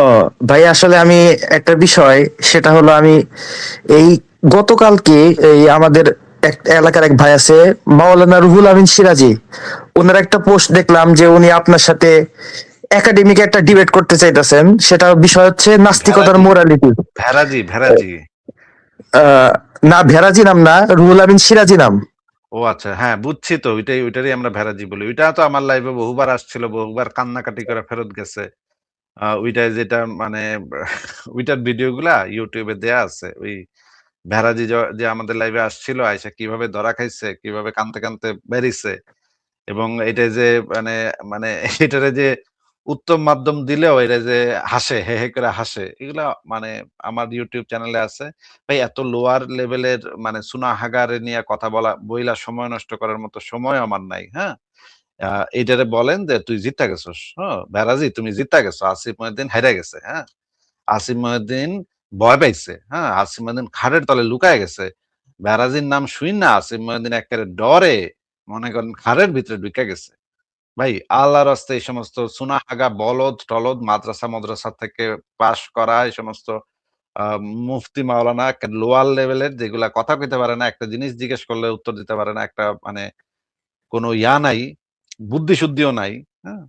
ও ভাই, আসলে আমি একটা বিষয়, সেটা হলো আমি এই গতকালকে এই আমাদের এক এলাকার এক ভাই আছে, মাওলানা রুহুল আমিন সিরাজি। ওনার একটা পোস্ট দেখলাম যে উনি আপনার সাথে একাডেমিক একটা ডিবেট করতে চাইতেছেন। সেটা বিষয় হচ্ছে নাস্তিকতার ভেরাজি মোরালিটি। ভেরাজি ভেরাজি না, ভেরাজি নাম না, রুহুল আমিন সিরাজি নাম। ও আচ্ছা, হ্যাঁ বুঝছি তো, ওইটারই আমরা ভেরাজি বলি। ওইটা তো আমার লাইভে বহুবার আসছিল, বহুবার কান্নাকাটি করে ফেরত গেছে। ওইটা যেটা মানে ওইটার ভিডিও গুলা ইউটিউবে দেয়া আছে। ওই ভেরাজি যে আমাদের লাইভে আসছিল, আয়সা কিভাবে ধরা খাইছে, কিভাবে কানতে কানতে বেরিয়েছে, এবং এটা যে মানে মানে এটারে যে উত্তম মাধ্যম দিলেও এটা যে হাসে, হে হে করে হাসে, এগুলা মানে আমার ইউটিউব চ্যানেলে আছে। ভাই এত লোয়ার লেভেলের মানে সুনাহাগারে নিয়ে কথা বইলা সময় নষ্ট করার মতো সময় আমার নাই, হ্যাঁ? এইটারে বলেন যে তুই জিত্তা গেছস, হ্যাঁ? বেরাজি তুমি জিত্তা গেছো। আসিফ মহিউদ্দিন হেরে গেছে, হ্যাঁ? আসিফ মহিউদ্দিন ভয় পাইছে, হ্যাঁ? আসিফ মহিউদ্দিন খাটের তলে লুকায় গেছে। বেরাজির নাম শুইন্না আসিফ মহিউদ্দিন এক্কারে ডরে মনে করেন খাড়ের ভিতরে ঢুইকা গেছে। ভাই আল্লাহর রাস্তায় এই সমস্ত সুনাহাগা বলদ-টলদ মাদ্রাসা থেকে পাস করা এই সমস্ত আ মুফতি মাওলানা লোয়ার লেভেলের যেগুলা কথা কইতে পারে না, একটা জিনিস জিজ্ঞেস করলে উত্তর দিতে পারে না, একটা মানে কোন নাই, বুদ্ধি-শুদ্ধিও নাই, হ্যাঁ?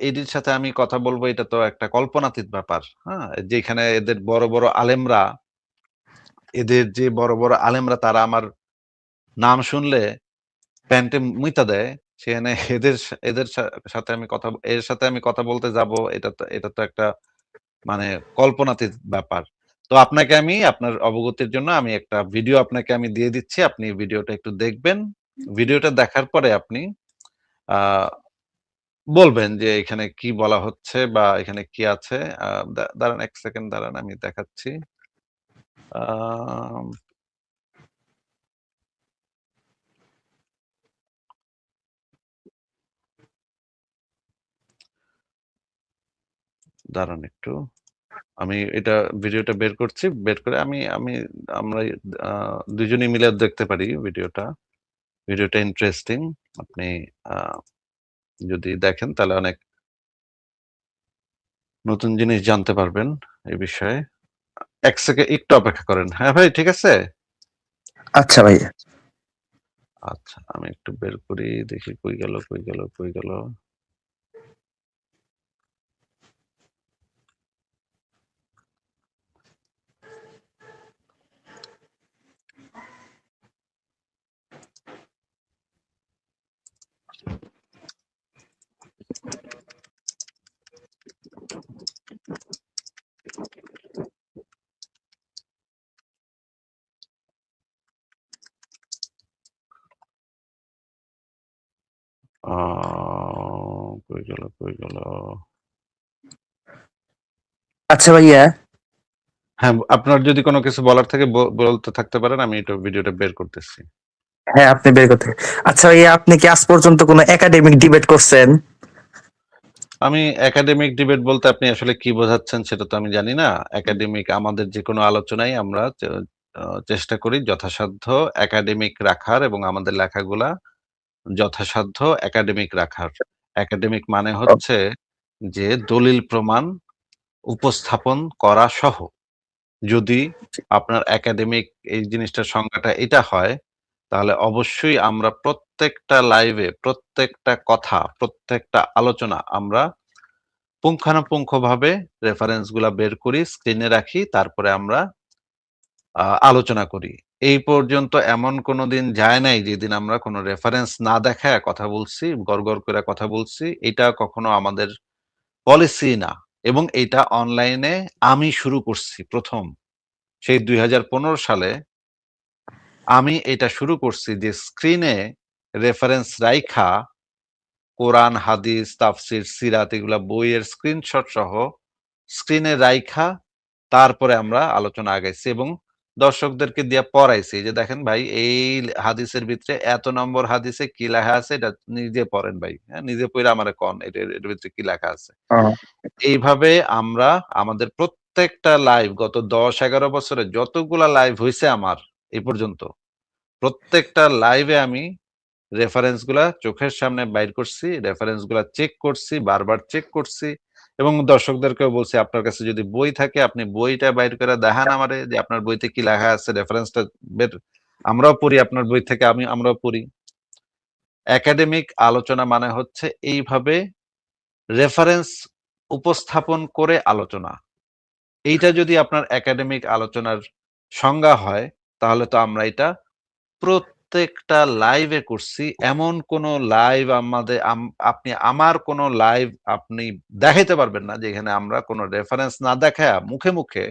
এরির সাথে আমি কথা বলবো, এটা তো একটা কল্পনাতীত ব্যাপার, হ্যাঁ? যেখানে এদের বড় বড় আলেমরা তারা আমার নাম শুনলে প্যান্টে মুইতা দেয়, সেখানে এর সাথে আমি কথা বলতে যাব, এটা তো একটা মানে কল্পনাতীত ব্যাপার। তো আপনাকে আমি আপনার অবগতির জন্য আমি একটা ভিডিও আপনাকে আমি দিয়ে দিচ্ছি। আপনি ভিডিওটা একটু দেখবেন। ভিডিওটা দেখার পরে আপনি আ বলবেন যে এখানে কি বলা হচ্ছে বা এখানে কি আছে। আ দাঁড়ান ১ সেকেন্ড দাঁড়ান, আমি দেখাচ্ছি। আম দাঁড়ান একটু। আমি ভিডিওটা বের করছি। বের করে আমি আমি আমরা আ ২ জনই মিলে দেখতে পারি ভিডিওটা। ভিডিওটা ইন্টারেস্টিং। আপনি আ যদি দেখেন তাহলে অনেক নতুন জিনিস জানতে পারবেন এই বিষয়ে। ১ একটু অপেক্ষা করেন। হ্যাঁ ভাই, ঠিক আছে? আচ্ছা ভাই। আচ্ছা, আমি একটু বের করি। দেখি কই গেল, কই গেল, কই গেল? আ কই গেল, কই গেল? আচ্ছা ভাইয়া। হ্যাঁ, আপনার যদি কোন কিছু বলার থাকে বলতে থাকতে পারেন। আমি ভিডিওটা বের করতেছি। হ্যাঁ, আপনি বের করতে। আচ্ছা ভাইয়া, আপনি কি আজ পর্যন্ত কোনো একাডেমিক ডিবেট করছেন? আমি একাডেমিক ডিবেট বলতে আপনি আসলে কি বোঝাচ্ছেন সেটা তো আমি জানি না। একাডেমিক আমাদের যেকোনো আলোচনায় আমরা চেষ্টা করি যথাসাধ্য একাডেমিক রাখার, এবং আমাদের লেখাগুলা যথাসাধ্য একাডেমিক রাখার। একাডেমিক মানে হচ্ছে যে দলিল প্রমাণ উপস্থাপন করা সহ। যদি আপনার একাডেমিক এই জিনিসটার সংজ্ঞাটা এটা হয়, তাহলে অবশ্যই আমরা প্রত্যেকটা লাইভে, প্রত্যেকটা কথা, প্রত্যেকটা আলোচনা আমরা পুঙ্খানুপুঙ্খভাবে রেফারেন্স গুলা বের করি, স্ক্রিনে রাখি, তারপরে আমরা আলোচনা করি। এই পর্যন্ত এমন কোনদিন যায় নাই যেদিন আমরা কোন রেফারেন্স না দেখায়া কথা বলছি, গড় করে কথা বলছি। এটা কখনো আমাদের পলিসি না, এবং এটা অনলাইনে আমি শুরু করছি ১ম। সেই ২০১৫ সালে আমি এটা শুরু করছি যে স্ক্রিনে রেফারেন্স রাইখা কোরআন, হাদিস, তাফসির, সিরাত এগুলা বইয়ের স্ক্রিনশট সহ স্ক্রিনে রাইখা তারপরে আমরা আলোচনা আগাইছি, এবং দর্শকদেরকে দিয়া পড়াইছি যে দেখেন ভাই এই হাদিসের ভিতরে এত নম্বর হাদিসে কি লেখা আছে এটা নিজে পড়েন ভাই। হ্যাঁ? নিজে পইড়া আমারে কন এটার ভিতরে কি লেখা আছে। এইভাবে আমরা আমাদের প্রত্যেকটা লাইভ গত ১০-১১ বছরে যতগুলা লাইভ হইছে আমার এই পর্যন্ত, প্রত্যেকটা লাইভে আমি রেফারেন্স গুলা চোখের সামনে বাইর করছি, রেফারেন্স গুলা চেক করছি, বারবার চেক করছি, এবং দর্শকদেরকেও বলছি আপনার কাছে যদি বই থাকে আপনি বইটা বাইর করে দেখান আমারে যে আপনার বইতে কি লেখা আছে, রেফারেন্সটা বের, আমরাও পড়ি আপনার বই থেকে, আমরাও পড়ি। একাডেমিক আলোচনা মানে হচ্ছে এইভাবে রেফারেন্স উপস্থাপন করে আলোচনা। এইটা যদি আপনার একাডেমিক আলোচনার সংজ্ঞা হয়, তাহলে তো আমরা এটা প্রত্যেকটা লাইভে করছি। এমন কোন লাইভ আমাদের আপনি আমার কোন লাইভ আপনি দেখাইতে পারবেন না যেখানে আমরা কোন রেফারেন্স না দেখায়া মুখে, মুখে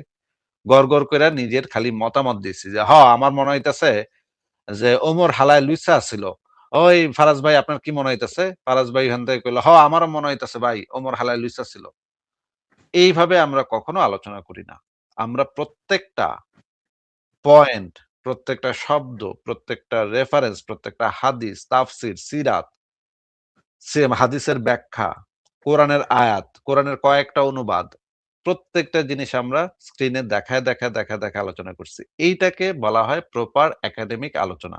গড় কইরা নিজের খালি মতামত দিছি যে, আমার মনে হইতেছে যে ওমর হালায় লুইসা ছিল। ওই ফারাজ ভাই আপনার কি মনে হইতেছে? ফারাজ ভাই এখান থেকে কইল, আমারও মনে হইতেছে ভাই ওমর হালায় লুইসা ছিল। এইভাবে আমরা কখনো আলোচনা করি না। আমরা প্রত্যেকটা পয়েন্ট, প্রত্যেকটা শব্দ, প্রত্যেকটা রেফারেন্স, প্রত্যেকটা হাদিস, তাফসির, সিরাত, হাদিসের ব্যাখ্যা, কোরআনের আয়াত, কোরআনের কয়েকটা অনুবাদ, প্রত্যেকটা জিনিস আমরা স্ক্রিনে দেখায় আলোচনা করছি। এইটাকে বলা হয় প্রপার একাডেমিক আলোচনা।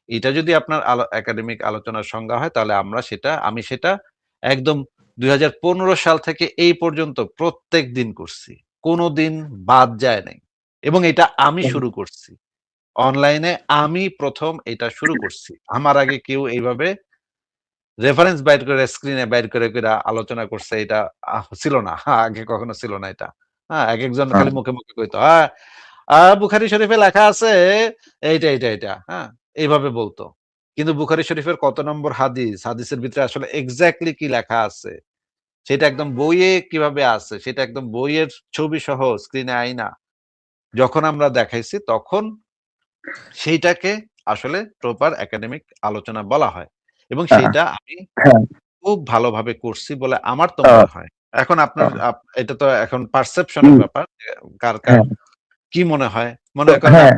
এটা যদি আপনার একাডেমিক আলোচনার সংজ্ঞা হয় তাহলে আমি সেটা একদম ২০১৫ সাল থেকে এই পর্যন্ত প্রত্যেক দিন করছি। কোনদিন বাদ যায় নাই। এবং এটা আমি শুরু করছি। অনলাইনে আমি ১ম এটা শুরু করছি। আমার আগে কেউ এইভাবে রেফারেন্স বাইর করে স্ক্রিনে বাইর করে আলোচনা করছে এটা ছিল না। আগে কখনো ছিল না এটা। একেকজন খালি মুখে, মুখে কইতো, বুখারী শরীফে লেখা আছে এইটা। এইভাবে বলতো। কিন্তু বুখারী শরীফের কত নম্বর হাদিস, হাদিসের ভিতরে আসলে এক্সাক্টলি কি লেখা আছে, সেটা একদম বইয়ে কিভাবে আছে, সেটা একদম বইয়ের ছবি সহ স্ক্রিনে আইনা যখন আমরা দেখাইছি তখন সেইটাকে আসলে প্রপার একাডেমিক আলোচনা বলা হয়। এবং সেইটা আমি হ্যাঁ, খুব ভালোভাবে করছি বলে আমার তো আহ, মনে হয়। এখন আপনার আহ, এটা তো এখন পারসেপশন এর হুম, ব্যাপার। যে কার হ্যাঁ, কি মনে হয়? তো মনে করেন হ্যাঁ,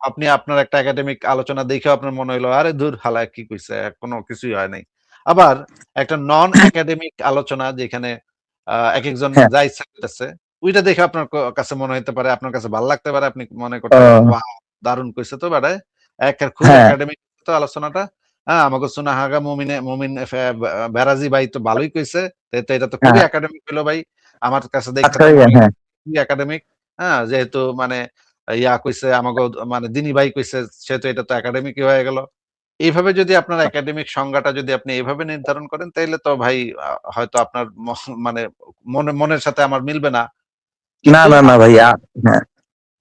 আপনি আপনার একটা একাডেমিক আলোচনা দেখেও আপনার মনে হইলো, "আরে ধুর হালায় কি কইছে? কোনো কিছুই হয় নাই।" আবার একটা নন একাডেমিক আলোচনা যেখানে একেকজন হ্যাঁ, যা ইচ্ছা করতেছে, ওইটা দেখে আপনার কাছে মনে হইতে পারে, আপনার কাছে ভাল লাগতে পারে। আপনি মনে করতে পারেন, আহ, "ওয়াও! দারুণ কইছে তো বেটায়। খুব হ্যাঁ, একাডেমিক তো আলোচনাটা। আমাগো সুনাহাগা মুমিন বেরাজি ভাই তো ভালোই কইছে। এটা তো খুবই হ্যাঁ, একাডেমিক হইলো ভাই। আমার কাছে দেইখা আচ্ছা, তো মনে হ্যাঁ, হইলো খুবই একাডেমিক।" যেহেতু মানে কইছে আমাগো মানে দিনী ভাই কইছে সেহেতু এটা তো একাডেমিকই হয়ে গেল। এইভাবে যদি আপনার একাডেমিক সংজ্ঞাটা যদি আপনি এভাবে নির্ধারণ করেন তাইলে তো ভাই হয়তো আপনার মানে মনের সাথে আমার মিলবে না। না, কিন্তু না, না ভাই, হ্যাঁ,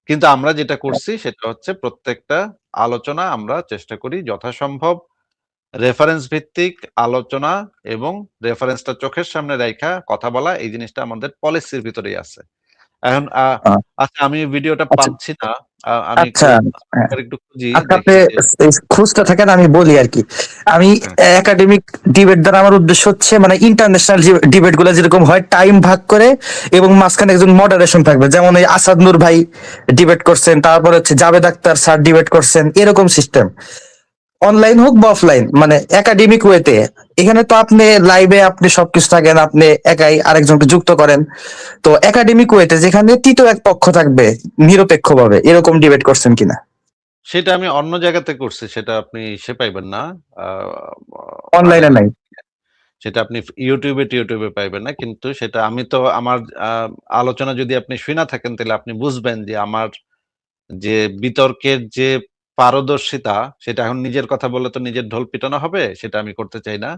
কিন্তু আমরা যেটা করছি সেটা হচ্ছে প্রত্যেকটা আলোচনা আমরা চেষ্টা করি যথাসম্ভব রেফারেন্স ভিত্তিক আলোচনা এবং রেফারেন্সটা চোখের সামনে রাইখা কথা বলা, এই জিনিসটা আমাদের পলিসির ভিতরেই আছে। এখন আহ, আচ্ছা আমি ভিডিওটা আচ্ছা, পাচ্ছি না। আমি আচ্ছা, হ্যাঁ, একটু খুঁজি আচ্ছা, আপনি দেখি যে এই খুঁজতে থাকেন, আমি বলি আর কি। আমি হ্যাঁ, একাডেমিক ডিবেট দ্বারা আমার উদ্দেশ্য হচ্ছে মানে ইন্টারন্যাশনাল ডিবেট গুলো যেরকম হয় টাইম ভাগ করে, এবং মাঝখানে একজন মডারেশন থাকবে, যেমন এই আসাদ নূর ভাই ডিবেট করছেন, তারপর হচ্ছে জাভেদ আক্তার স্যার ডিবেট করছেন, এরকম সিস্টেম। অনলাইন হোক বা অফলাইন, মানে একাডেমিক ওয়েতে। এখানে তো আপনি লাইভে আপনি সবকিছু থাকেন, আপনি একাই আরেকজনকে যুক্ত করেন। তো একাডেমিক ওয়েতে যেখানে তৃতীয় এক পক্ষ থাকবে নিরপেক্ষ ভাবে, এরকম ডিবেট করছেন কিনা? সেটা আমি অন্য জায়গাতে করছি। সেটা আপনি পাইবেন না। আ মানে অনলাইনে নাই? সেটা আপনি টিউটিউবে পাইবেন না। কিন্তু সেটা আমি তো আমার আ আলোচনা যদি আপনি শুইনা থাকেন তাহলে আপনি বুঝবেন যে আমার যে বিতর্কের যে পারদর্শিতা সেটা এখন নিজের কথা বললে তো নিজের ঢোল পিটানো হবে। সেটা আমি করতে চাই না।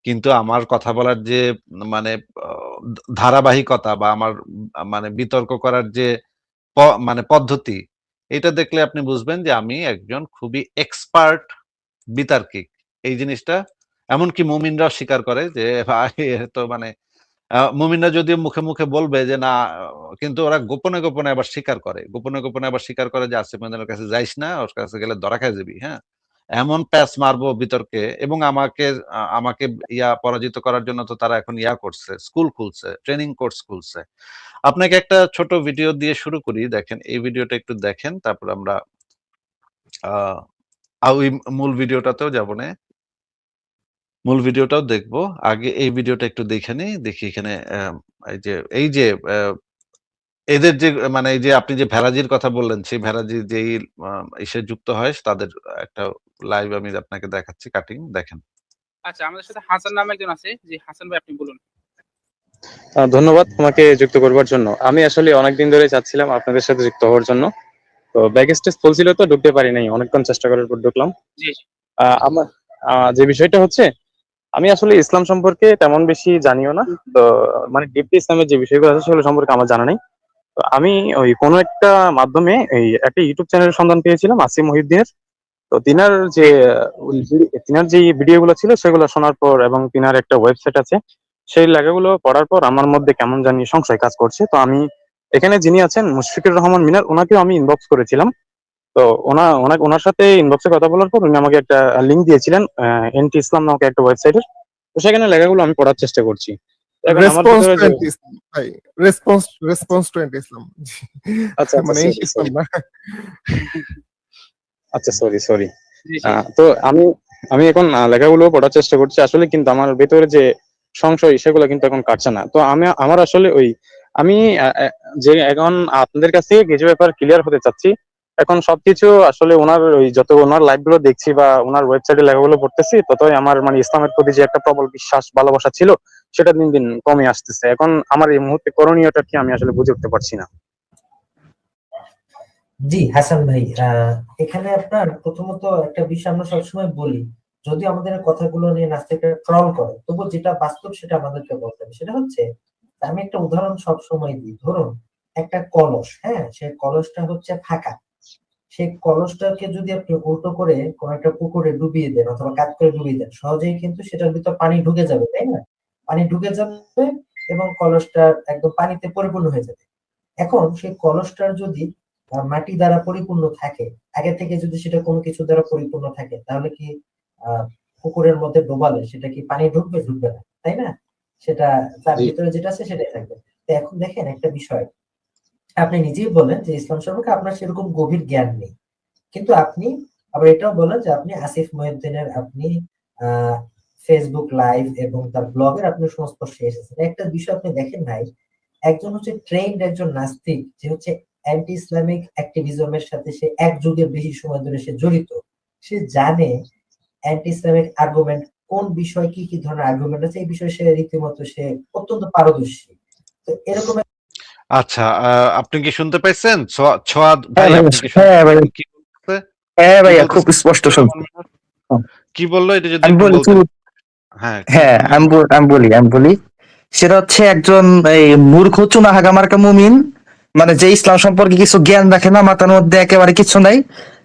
কিন্তু আমার কথা বলার যে মানে আ ধারাবাহিকতা বা আমার মানে বিতর্ক করার যে প মানে পদ্ধতি, এটা দেখলে আপনি বুঝবেন যে আমি একজন খুবই এক্সপার্ট বিতার্কিক। এই জিনিসটা এমনকি মুমিনরাও স্বীকার করে যে ভাই এ তো মানে মুমিনরা যদিও মুখে, মুখে বলবে যে না, কিন্তু ওরা গোপনে আবার স্বীকার করে। গোপনে আবার স্বীকার করে যে আসিফ মঈনুদ্দিনের কাছে যাইস না। ওর কাছে গেলে ধরা খায়া যাবি। হ্যাঁ? এমন প্যাঁচ মারবো বিতর্কে এবং আমাকে পরাজিত করার জন্য তো তারা এখন করছে। স্কুল খুলছে, ট্রেনিং কোর্স খুলছে। আপনাকে একটা ছোট ভিডিও দিয়ে শুরু করি। দেখেন, এই ভিডিওটা একটু দেখেন। তারপর আমরা আ ওই মূল ভিডিওটাতেও যাবনে। মূল ভিডিওটাও দেখব। আগে এই ভিডিওটা একটু দেখে নেই। দেখি এখানে এই যে এদের যে মানে এই যে আপনি যে ভেড়াজির কথা বললেন, সেই ভেড়াজি যেই আ ইসে যুক্ত হয় তাদের একটা লাইভ আমি আপনাকে দেখাচ্ছি কাটিং দেখেন। আচ্ছা, আমাদের সাথে হাসান নামে একজন আছে। জি, হাসান ভাই আপনি বলুন। ধন্যবাদ আমাকে যুক্ত করবার জন্য। আমি আসলে অনেকদিন ধরে চাচ্ছিলাম আপনাদের সাথে যুক্ত হওয়ার জন্য। তো ব্যাক স্টেজ ফুল তো ঢুকতে পারি নাই, অনেকক্ষণ চেষ্টা করার পর ঢুকলাম। জি, জি। আমার যে বিষয়টা হচ্ছে, আমি আসলে ইসলাম সম্পর্কে তেমন বেশি জানিও না। তো মানে ডিপলি ইসলামের যে বিষয়গুলো আছে সেগুলো সম্পর্কে আমার জানা নেই। তো আমি ওই কোনো একটা মাধ্যমে এই একটা ইউটিউব চ্যানেলের সন্ধান পেয়েছিলাম আসিফ মহিউদ্দিনের। তো তিনার যে তিনার যে ভিডিও গুলো ছিল সেগুলো শোনার পর এবং তিনার একটা ওয়েবসাইট আছে, সেই লেখাগুলো পড়ার পর আমার মধ্যে কেমন জানি সংশয় কাজ করছে। তো আমি এখানে যিনি আছেন মুশফিকুর রহমান মিনার, ওনাকেও আমি ইনবক্স করেছিলাম। তো ওনার সাথে ইনবক্সে কথা বলার পর উনি আমাকে একটা লিঙ্ক দিয়েছিলেন এনটি ইসলাম নামক একটা ওয়েবসাইটের। তো সেখানে লেখাগুলো আমি পড়ার চেষ্টা করছি। তো এখন আমার রেসপন্স ভিতরে টু যে এন্টি ইসলাম ভাই, রেসপন্স টু এন্টি ইসলাম। আচ্ছা আচ্ছা, মানে এই সরি ইসলাম সরি, না। আচ্ছা সরি সরি। জি, জি। তো আমি আমি এখন লেখাগুলো পড়ার চেষ্টা করছি আসলে, কিন্তু আমার ভেতরে যে সংশয় সেগুলো কিন্তু এখন কাটছে না। তো আমার আসলে ওই আমি যে এখন আপনাদের কাছ থেকে কিছু ব্যাপার ক্লিয়ার হতে চাচ্ছি। এখন সবকিছু আসলে ওনার ওই যত ওনার লাইভ গুলো দেখছি বা ওনার ওয়েবসাইটে লেখাগুলো পড়তেছি, ততই আমার মানে ইসলামের প্রতি যে একটা প্রবল বিশ্বাস ভালোবাসা ছিল সেটা দিন দিন কমে আসতেছে। এখন আমার এই মুহূর্তে করণীয়টা কি আমি আসলে বুঝে উঠতে পারছি না। জি হাসান ভাই, এখানে আপনার প্রথমত একটা বিষয় আমরা সবসময় বলি, যদি আমাদের এই কথাগুলো নিয়ে নাস্তিকরা ট্রল করে, তবু যেটা বাস্তব সেটা আমাদেরকে বলতে হবে। সেটা হচ্ছে, আমি একটা উদাহরণ সব সময় দিই। ধরুন একটা কলস, হ্যাঁ, সেই কলসটা হচ্ছে ফাঁকা। সেই কলসটাকে যদি আপনি উল্টো করে কোন একটা পুকুরে ডুবিয়ে দেন অথবা কাত করে ডুবিয়ে দেন, সহজেই কিন্তু সেটার ভিতর পানি ঢুকে যাবে, তাই না? পানি ঢুকে যাবে এবং কলসটা একদম পানিতে পরিপূর্ণ হয়ে যাবে। এখন সেই কলসটার যদি মাটি দ্বারা পরিপূর্ণ থাকে, আগে থেকে যদি সেটা কোনো কিছু দ্বারা পরিপূর্ণ থাকে, তাহলে কি আহ পুকুরের মধ্যে ডোবালে সেটা কি পানি ঢুকবে? ঢুকবে না, তাই না? সেটা তার জি ভিতরে যেটা আছে সেটাই থাকবে। তো এখন দেখেন একটা বিষয়, আপনি নিজেই বলেন যে ইসলাম সম্পর্কে আপনার সেরকম গভীর জ্ঞান নেই, কিন্তু আপনি আবার এটাও বলেন যে আপনি আসিফ মহিউদ্দিনের আপনি আহ ফেসবুক লাইভ এবং তার ব্লগের আপনি সংস্পর্শে এসেছেন। একটা বিষয় আপনি দেখেন নাই, একজন হচ্ছে ট্রেন্ড একজন নাস্তিক, যে হচ্ছে অ্যান্টি ইসলামিক অ্যাক্টিভিজমের সাথে সে এক যুগের বেশি সময় ধরে সে জড়িত। সে জানে অ্যান্টি ইসলামিক আর্গুমেন্ট কোন বিষয়, কি কি ধরনের আর্গুমেন্ট আছে, এই বিষয়ে সে রীতিমতো সে অত্যন্ত পারদর্শী। তো এরকম আচ্ছা, আপনি কি শুনতে পাইছেন? ছোয়াদ হ্যাঁ ভাই, ভাইয়া, আপনি কি শুনতে হ্যাঁ ভাইয়া, পাইছেন কি বলতেছে? হ্যাঁ কি ভাইয়া, খুব বলতেছে স্পষ্ট রহমান শুনছি। মিনার? কি বললো এটা যদি আমি একটু বলেছি, বলতেন। হ্যাঁ, কি হ্যাঁ বললো? আমি বলি সেটা হচ্ছে একজন এই মূর্খ চুনাহাগা মার্কা মুমিন, মানে যে ইসলাম সম্পর্কে কিছু জ্ঞান রাখে না, মাথার মধ্যে একেবারে কিছু নাই।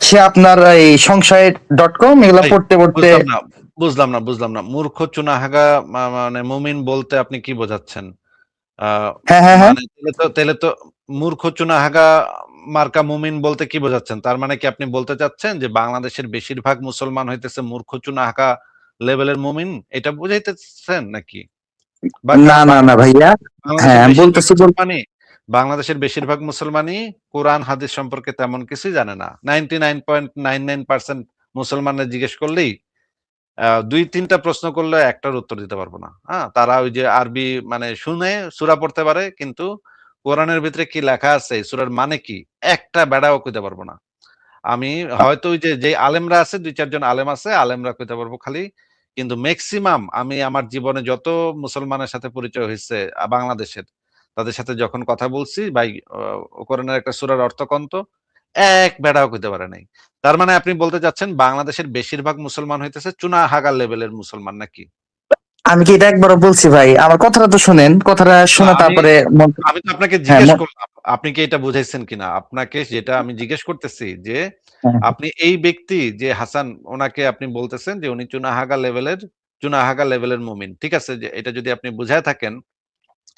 সে আপনার এই সংশয়.com এগুলা ভাই, পড়তে পড়তে। বুঝলাম না মূর্খ চুনাহাগা মানে মুমিন বলতে আপনি কি বোঝাচ্ছেন? আহ হ্যাঁ হ্যাঁ হ্যাঁ, মানে তাহলে তো মূর্খ চুনাহাগা মার্কা মুমিন বলতে কি বোঝাচ্ছেন? তার মানে কি আপনি বলতে চাচ্ছেন যে বাংলাদেশের বেশিরভাগ মুসলমান হইতেছে মূর্খ চুনাহাগা লেভেলের মুমিন, এটা বুঝাইতেছেন নাকি? বা না কারণ না না ভাইয়া, হ্যাঁ বাংলাদেশের আমি বেশিরভাগ বলতেছি মুসলমানই বাংলাদেশের বেশিরভাগ মুসলমানই কোরআন হাদিস সম্পর্কে তেমন কিছুই জানে না। 99.99% মুসলমানরা জিজ্ঞেস করলেই ২-৩টা প্রশ্ন করলে একটার উত্তর দিতে পারবো না। হ্যাঁ? তারা ওই যে আরবি মানে শুনে সূরা পড়তে পারে, কিন্তু কোরআনের ভিতরে কি লেখা আছে, এই সূরার মানে কি, একটা বেড়াও কইতে পারবো না। আমি হয়তো ওই যে আলেমরা আছে, ২-৪ জন আলেম আছে, আলেমরা কইতে পারবো খালি। কিন্তু মেক্সিমাম আমি আমার জীবনে যত মুসলমানের সাথে পরিচয় হইছে বাংলাদেশের, তাদের সাথে যখন কথা বলছি, ভাই কোরআনের একটা সূরার অর্থ কোন তো? এক বেড়াও কইতে পারে নাই। তার মানে আপনি বলতে চাচ্ছেন বাংলাদেশের বেশিরভাগ মুসলমান হইতেছে চুনাহাগা লেভেলের মুসলমান নাকি? আমি কি এটা একবারও বলছি ভাই? আমার কথাটা তো শুনেন, কথাটা না, শুনে তারপরে আমি তো আপনাকে হ্যাঁ জিজ্ঞেস করলাম, আপনি কি এটা বুঝাইছেন কিনা? আপনাকে যেটা আমি জিজ্ঞেস করতেছি যে, হ্যাঁ আপনি এই ব্যক্তি যে হাসান, ওনাকে আপনি বলতেছেন যে উনি চুনাহাগা লেভেলের মুমিন। ঠিক আছে? যে এটা যদি আপনি বুঝায় থাকেন,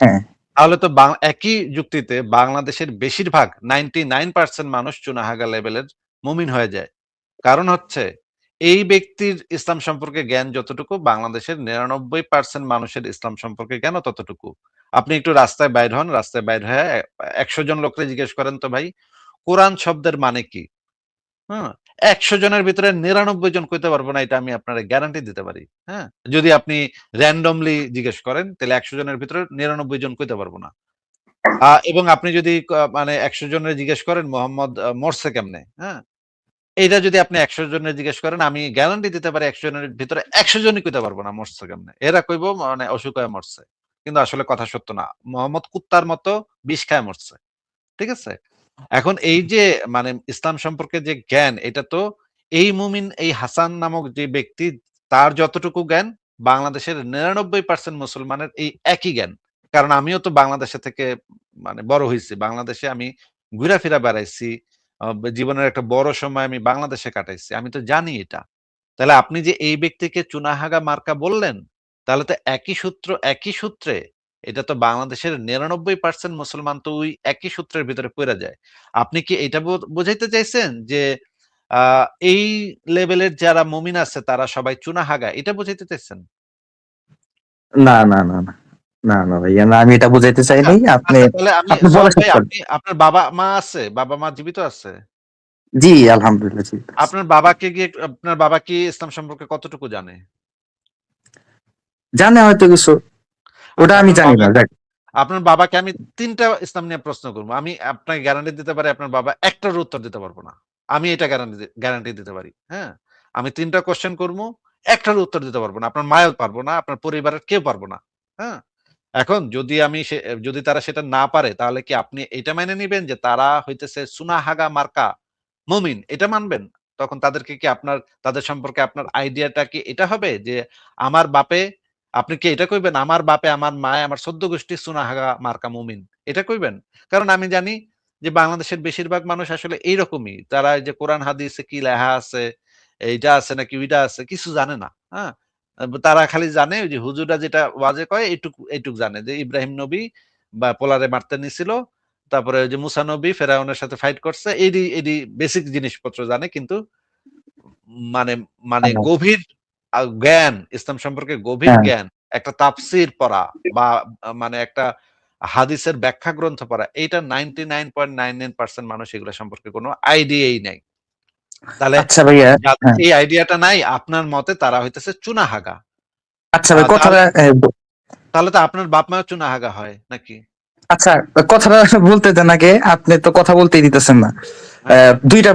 হ্যাঁ, তাহলে তো একই যুক্তিতে বাংলাদেশের বেশিরভাগ 99% মানুষ চুনাহাগা লেভেলের মুমিন হয়ে যায়। কারণ হচ্ছে এই ব্যক্তির ইসলাম সম্পর্কে জ্ঞান যতটুকু, বাংলাদেশের ৯৯% মানুষের ইসলাম সম্পর্কে জ্ঞানও ততটুকু। আপনি একটু রাস্তায় বাইর হন, রাস্তায় বাইর হয়ে ১০০ জন লোককে জিজ্ঞেস করেন তো ভাই, কোরআন শব্দের মানে কি? হ্যাঁ? ১০০ জনের ভিতরে ৯৯ জন কইতে পারবো না, এটা আমি আপনারে গ্যারান্টি দিতে পারি। হ্যাঁ? যদি আপনি র‍্যান্ডমলি জিজ্ঞেস করেন, তাহলে ১০০ জনের ভিতরে ৯৯ জন কইতে পারবো না। এবং আপনি যদি মানে ১০০ জনের জিজ্ঞেস করেন মোহাম্মদ মরছে কেমনে? হ্যাঁ? এইটা যদি আপনি ১০০ জনের জিজ্ঞেস করেন, আমি গ্যারান্টি দিতে পারি ১০০ জনের ভিতরে ১০০ জনই কইতে পারবো না মরছে কেমনে। এরা কইবো মানে অসুখ হয়ে মরছে। কিন্তু আসলে কথা সত্য না। মোহাম্মদ কুত্তার মতো বিষ খায় মরছে। ঠিক আছে? এখন এই যে মানে ইসলাম সম্পর্কে যে জ্ঞান, এটা তো এই মুমিন, এই হাসান নামক যে ব্যক্তি, তার যতটুকু জ্ঞান বাংলাদেশের ৯৯% মুসলমানের এই একই জ্ঞান। কারণ আমিও তো বাংলাদেশে থেকে মানে বড় হইছি। বাংলাদেশে আমি ঘুরা-ফিরা বেড়াইছি। জীবনের একটা বড় সময় আমি বাংলাদেশে কাটাইছি। আমি তো জানি এটা। তাহলে আপনি যে এই ব্যক্তিকে চুনাহাগা মার্কা বললেন, তাহলে তো একই সূত্রে এটা তো বাংলাদেশের ৯৯% মুসলমান তো ওই একই সূত্রের ভিতরে পইড়া যায়। আপনি কি এটা বুঝাইতে চাইছেন যে আ এই লেভেলের যারা মুমিন আছে তারা সবাই চুনাহাগা, এটা বুঝাইতে চাইছেন? না, না, না, না। না, না ভাইয়া, না, আমি এটা বুঝাইতে চাই আচ্ছা, নাই। আপনি আচ্ছা, তাহলে আমি আপনি বলা সোহাগ শেষ ভাই, করেন। আপনি আপনার বাবা-মা আছে? বাবা-মা জীবিত আছে? জি, আলহামদুলিল্লাহ, জি। আপনার বাবা কি ইসলাম সম্পর্কে কতটুকু জানে? জানে হয়তো কিছু। ওটা আচ্ছা, আমি জানি না। যাক। আপনার বাবাকে আমি ৩ টা ইসলাম নিয়ে প্রশ্ন করব। আমি আপনাকে গ্যারান্টি দিতে পারি আপনার বাবা একটারও উত্তর দিতে পারব না। আমি এটা গ্যারান্টি দিতে পারি। হ্যাঁ? আমি ৩ টা কোয়েশ্চেন করব, একটারও উত্তর দিতে পারব না। আপনার মাও পারব না, আপনার পরিবারের কেউ পারব না। হ্যাঁ? এখন যদি তারা সেটা না পারে, তাহলে কি আপনি এটা মেনে নিবেন যে তারা হইতেছে সুনাহাগা মার্কা মুমিন, এটা মানবেন? তখন তাদেরকে কি তাদের সম্পর্কে আপনার আইডিয়াটা কি এটা হবে যে আমার বাপে, আপনি কি এটা কইবেন আমার বাপে, আমার মায়ে, আমার ১৪ গোষ্ঠী সুনাহাগা মার্কা মুমিন, এটা কইবেন? কারণ আমি জানি যে বাংলাদেশের বেশিরভাগ মানুষ আসলে এইরকমই। তারা এই যে কোরআন হাদিসে কি লেখা আছে, এইটা আছে নাকি ওইটা আছে কিছু জানে না। হ্যাঁ? তারা খালি জানে ওই যে হুজুররা যেটা ওয়াজে কয় এইটুক জানে যে ইব্রাহিম নবী বা পোলারে মারতে নিছিল। তারপরে ওই যে মুসা নবী ফেরাউনের সাথে ফাইট করছে। এডি বেসিক জিনিসপত্র জানে, কিন্তু মানে মানে হ্যাঁ, গভীর জ্ঞান, ইসলাম সম্পর্কে গভীর হ্যাঁ। জ্ঞান, একটা তাফসীর পড়া বা মানে একটা হাদিসের ব্যাখ্যা গ্রন্থ পড়া, এইটা 99.99% মানুষ এগুলা সম্পর্কে কোনো আইডিয়াই নাই। তাহলে আচ্ছা ভাইয়া। যাদের হ্যাঁ। এই আইডিয়াটা নাই, আপনার মতে তারা হইতেছে চুনাহাগা। আচ্ছা ভাই, তাহলে কথাটা তাহলে তো আপনার বাপ মাও চুনাহাগা হয় নাকি? আচ্ছা, কথাটা বলতে দেন আগে। আপনি তো কথা বলতেই দিতেছেন না। হ্যাঁ, দুইটা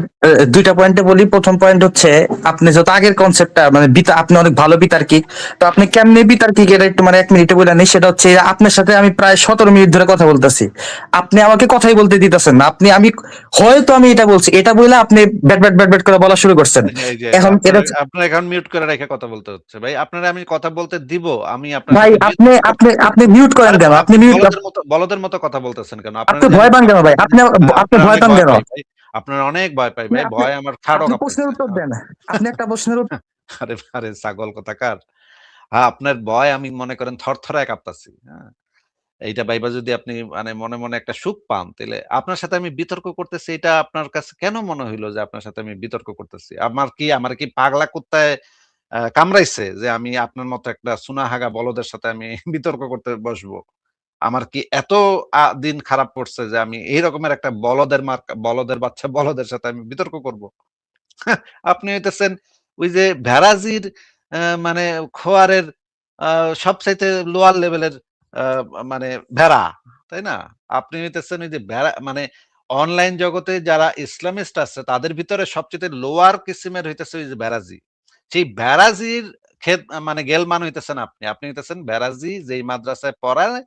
দুইটা পয়েন্টে বলি। প্রথম পয়েন্ট হচ্ছে, আপনি যত আগের কনসেপ্টটা মানে আপনি অনেক ভালো বিতার্কিক। তো আপনি কেমনে বিতার্কিক এটা একটু মানে 1 মিনিটে বলে নেই। সেটা হচ্ছে, আপনার সাথে আমি প্রায় 17 মিনিট ধরে কথা বলতেছি, আপনি আমাকে কথাই বলতে দিতেছেন না। আমি এটা বলছি, এটা বলে আপনি ব্যাট ব্যাট ব্যাট ব্যাট করে বলা শুরু করছেন। এই যে এখন আপনার এটা আপনার এখন মিউট করে রেখে কথা বলতে হচ্ছে ভাই। আপনারা আমি কথা বলতে দিব, আমি আপনার ভাই, সাথে আপনি বিতর্ক আপনি আপনি মিউট করেন আরে কেন? আপনি আপনি মিউট, বলদের মতো কথা বলতেছেন কেন? আপনারা আপনি যে আমি ভয় পান কেন ভাই? আপনি আপনারা ভয় অনেক পান ভয় কেন? পাই ভাই। আপনারা অনেক ভয় পাই আপনি ভাই। আপনি ভয় আমার খাড়ও আপনি প্রশ্নের কাঁপতেছে। উত্তর দেন। আপনি একটা প্রশ্নের উত্তর। আরে ছাগল কোথাকার। হ্যাঁ, আপনার ভয় আমি মনে করেন থরথরায় কাঁপতাছি। হ্যাঁ? এইটা ভাইবা যদি আপনি মানে মনে একটা সুখ পান, তাইলে আপনার সাথে আমি বিতর্ক করতেছি, এটা আপনার কাছে কেন মনে হইলো যে আপনার সাথে আমি বিতর্ক করতেছি? আমার কি পাগলা কুত্তায় কামড়াইছে যে আমি আপনার মতো একটা সুনাহাগা বলদের সাথে আমি বিতর্ক করতে বসবো? আমার কি এত দিন খারাপ পড়ছে যে আমি এই রকমের একটা বলদের বাচ্চা বলদের সাথে আমি বিতর্ক করব? আপনি হইতেছেন ওই যে ভেড়াজির মানে খোয়ারের আ সবচাইতে লোয়ার লেভেলের আ মানে ভেড়া, তাই না? আপনি হইতেছেন ওই যে ভেড়া মানে অনলাইন জগতে যারা ইসলামিস্ট আছে তাদের ভিতরে সবচাইতে লোয়ার কিসিমের হইতেছে ওই যে ভেড়াজি। সেই ভেড়াজির মানে গেলমান হইতেছেন আপনি। আপনি হইতেছেন ভেড়াজি যেই মাদ্রাসায় পড়ায়,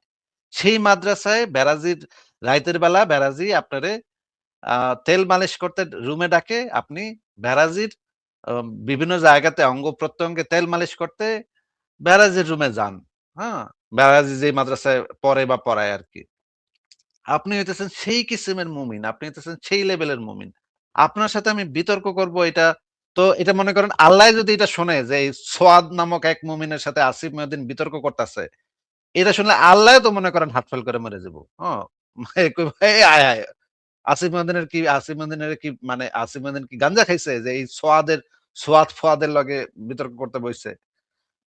সেই মাদ্রাসায় রাইতের বেলা বেড়াজি আপনারে আ তেল মালিশ করতে রুমে ডাকে। আপনি বেড়াজির বিভিন্ন জায়গাতে অঙ্গ-প্রত্যঙ্গে তেল মালিশ করতে বেড়াজির রুমে যান। হ্যাঁ? বেড়াজি যেই মাদ্রাসায় পড়ে বা পড়ায় আরকি। আপনি হইতেছেন সেই কিসিমের মুমিন। আপনি হইতেছেন সেই লেভেলের মুমিন। আপনার সাথে আমি বিতর্ক করব, এটা মনে করেন আল্লাহ যদি এটা শোনে যে এই সোয়াদ নামক এক মুমিনের সাথে আসিফ মহিউদ্দিন বিতর্ক করতেছে, এটা শুনলে আল্লাহও তো মনে করেন হার্ট ফেল করে মরে যাবো। কইবো, "এই আয়, আয়।" আসিফ মহিউদ্দিনের কি মানে আসিফ মহিউদ্দিন কি গাঞ্জা খাইছে যে এই সোয়াদ ফোয়াদের লগে বিতর্ক করতে বইছে?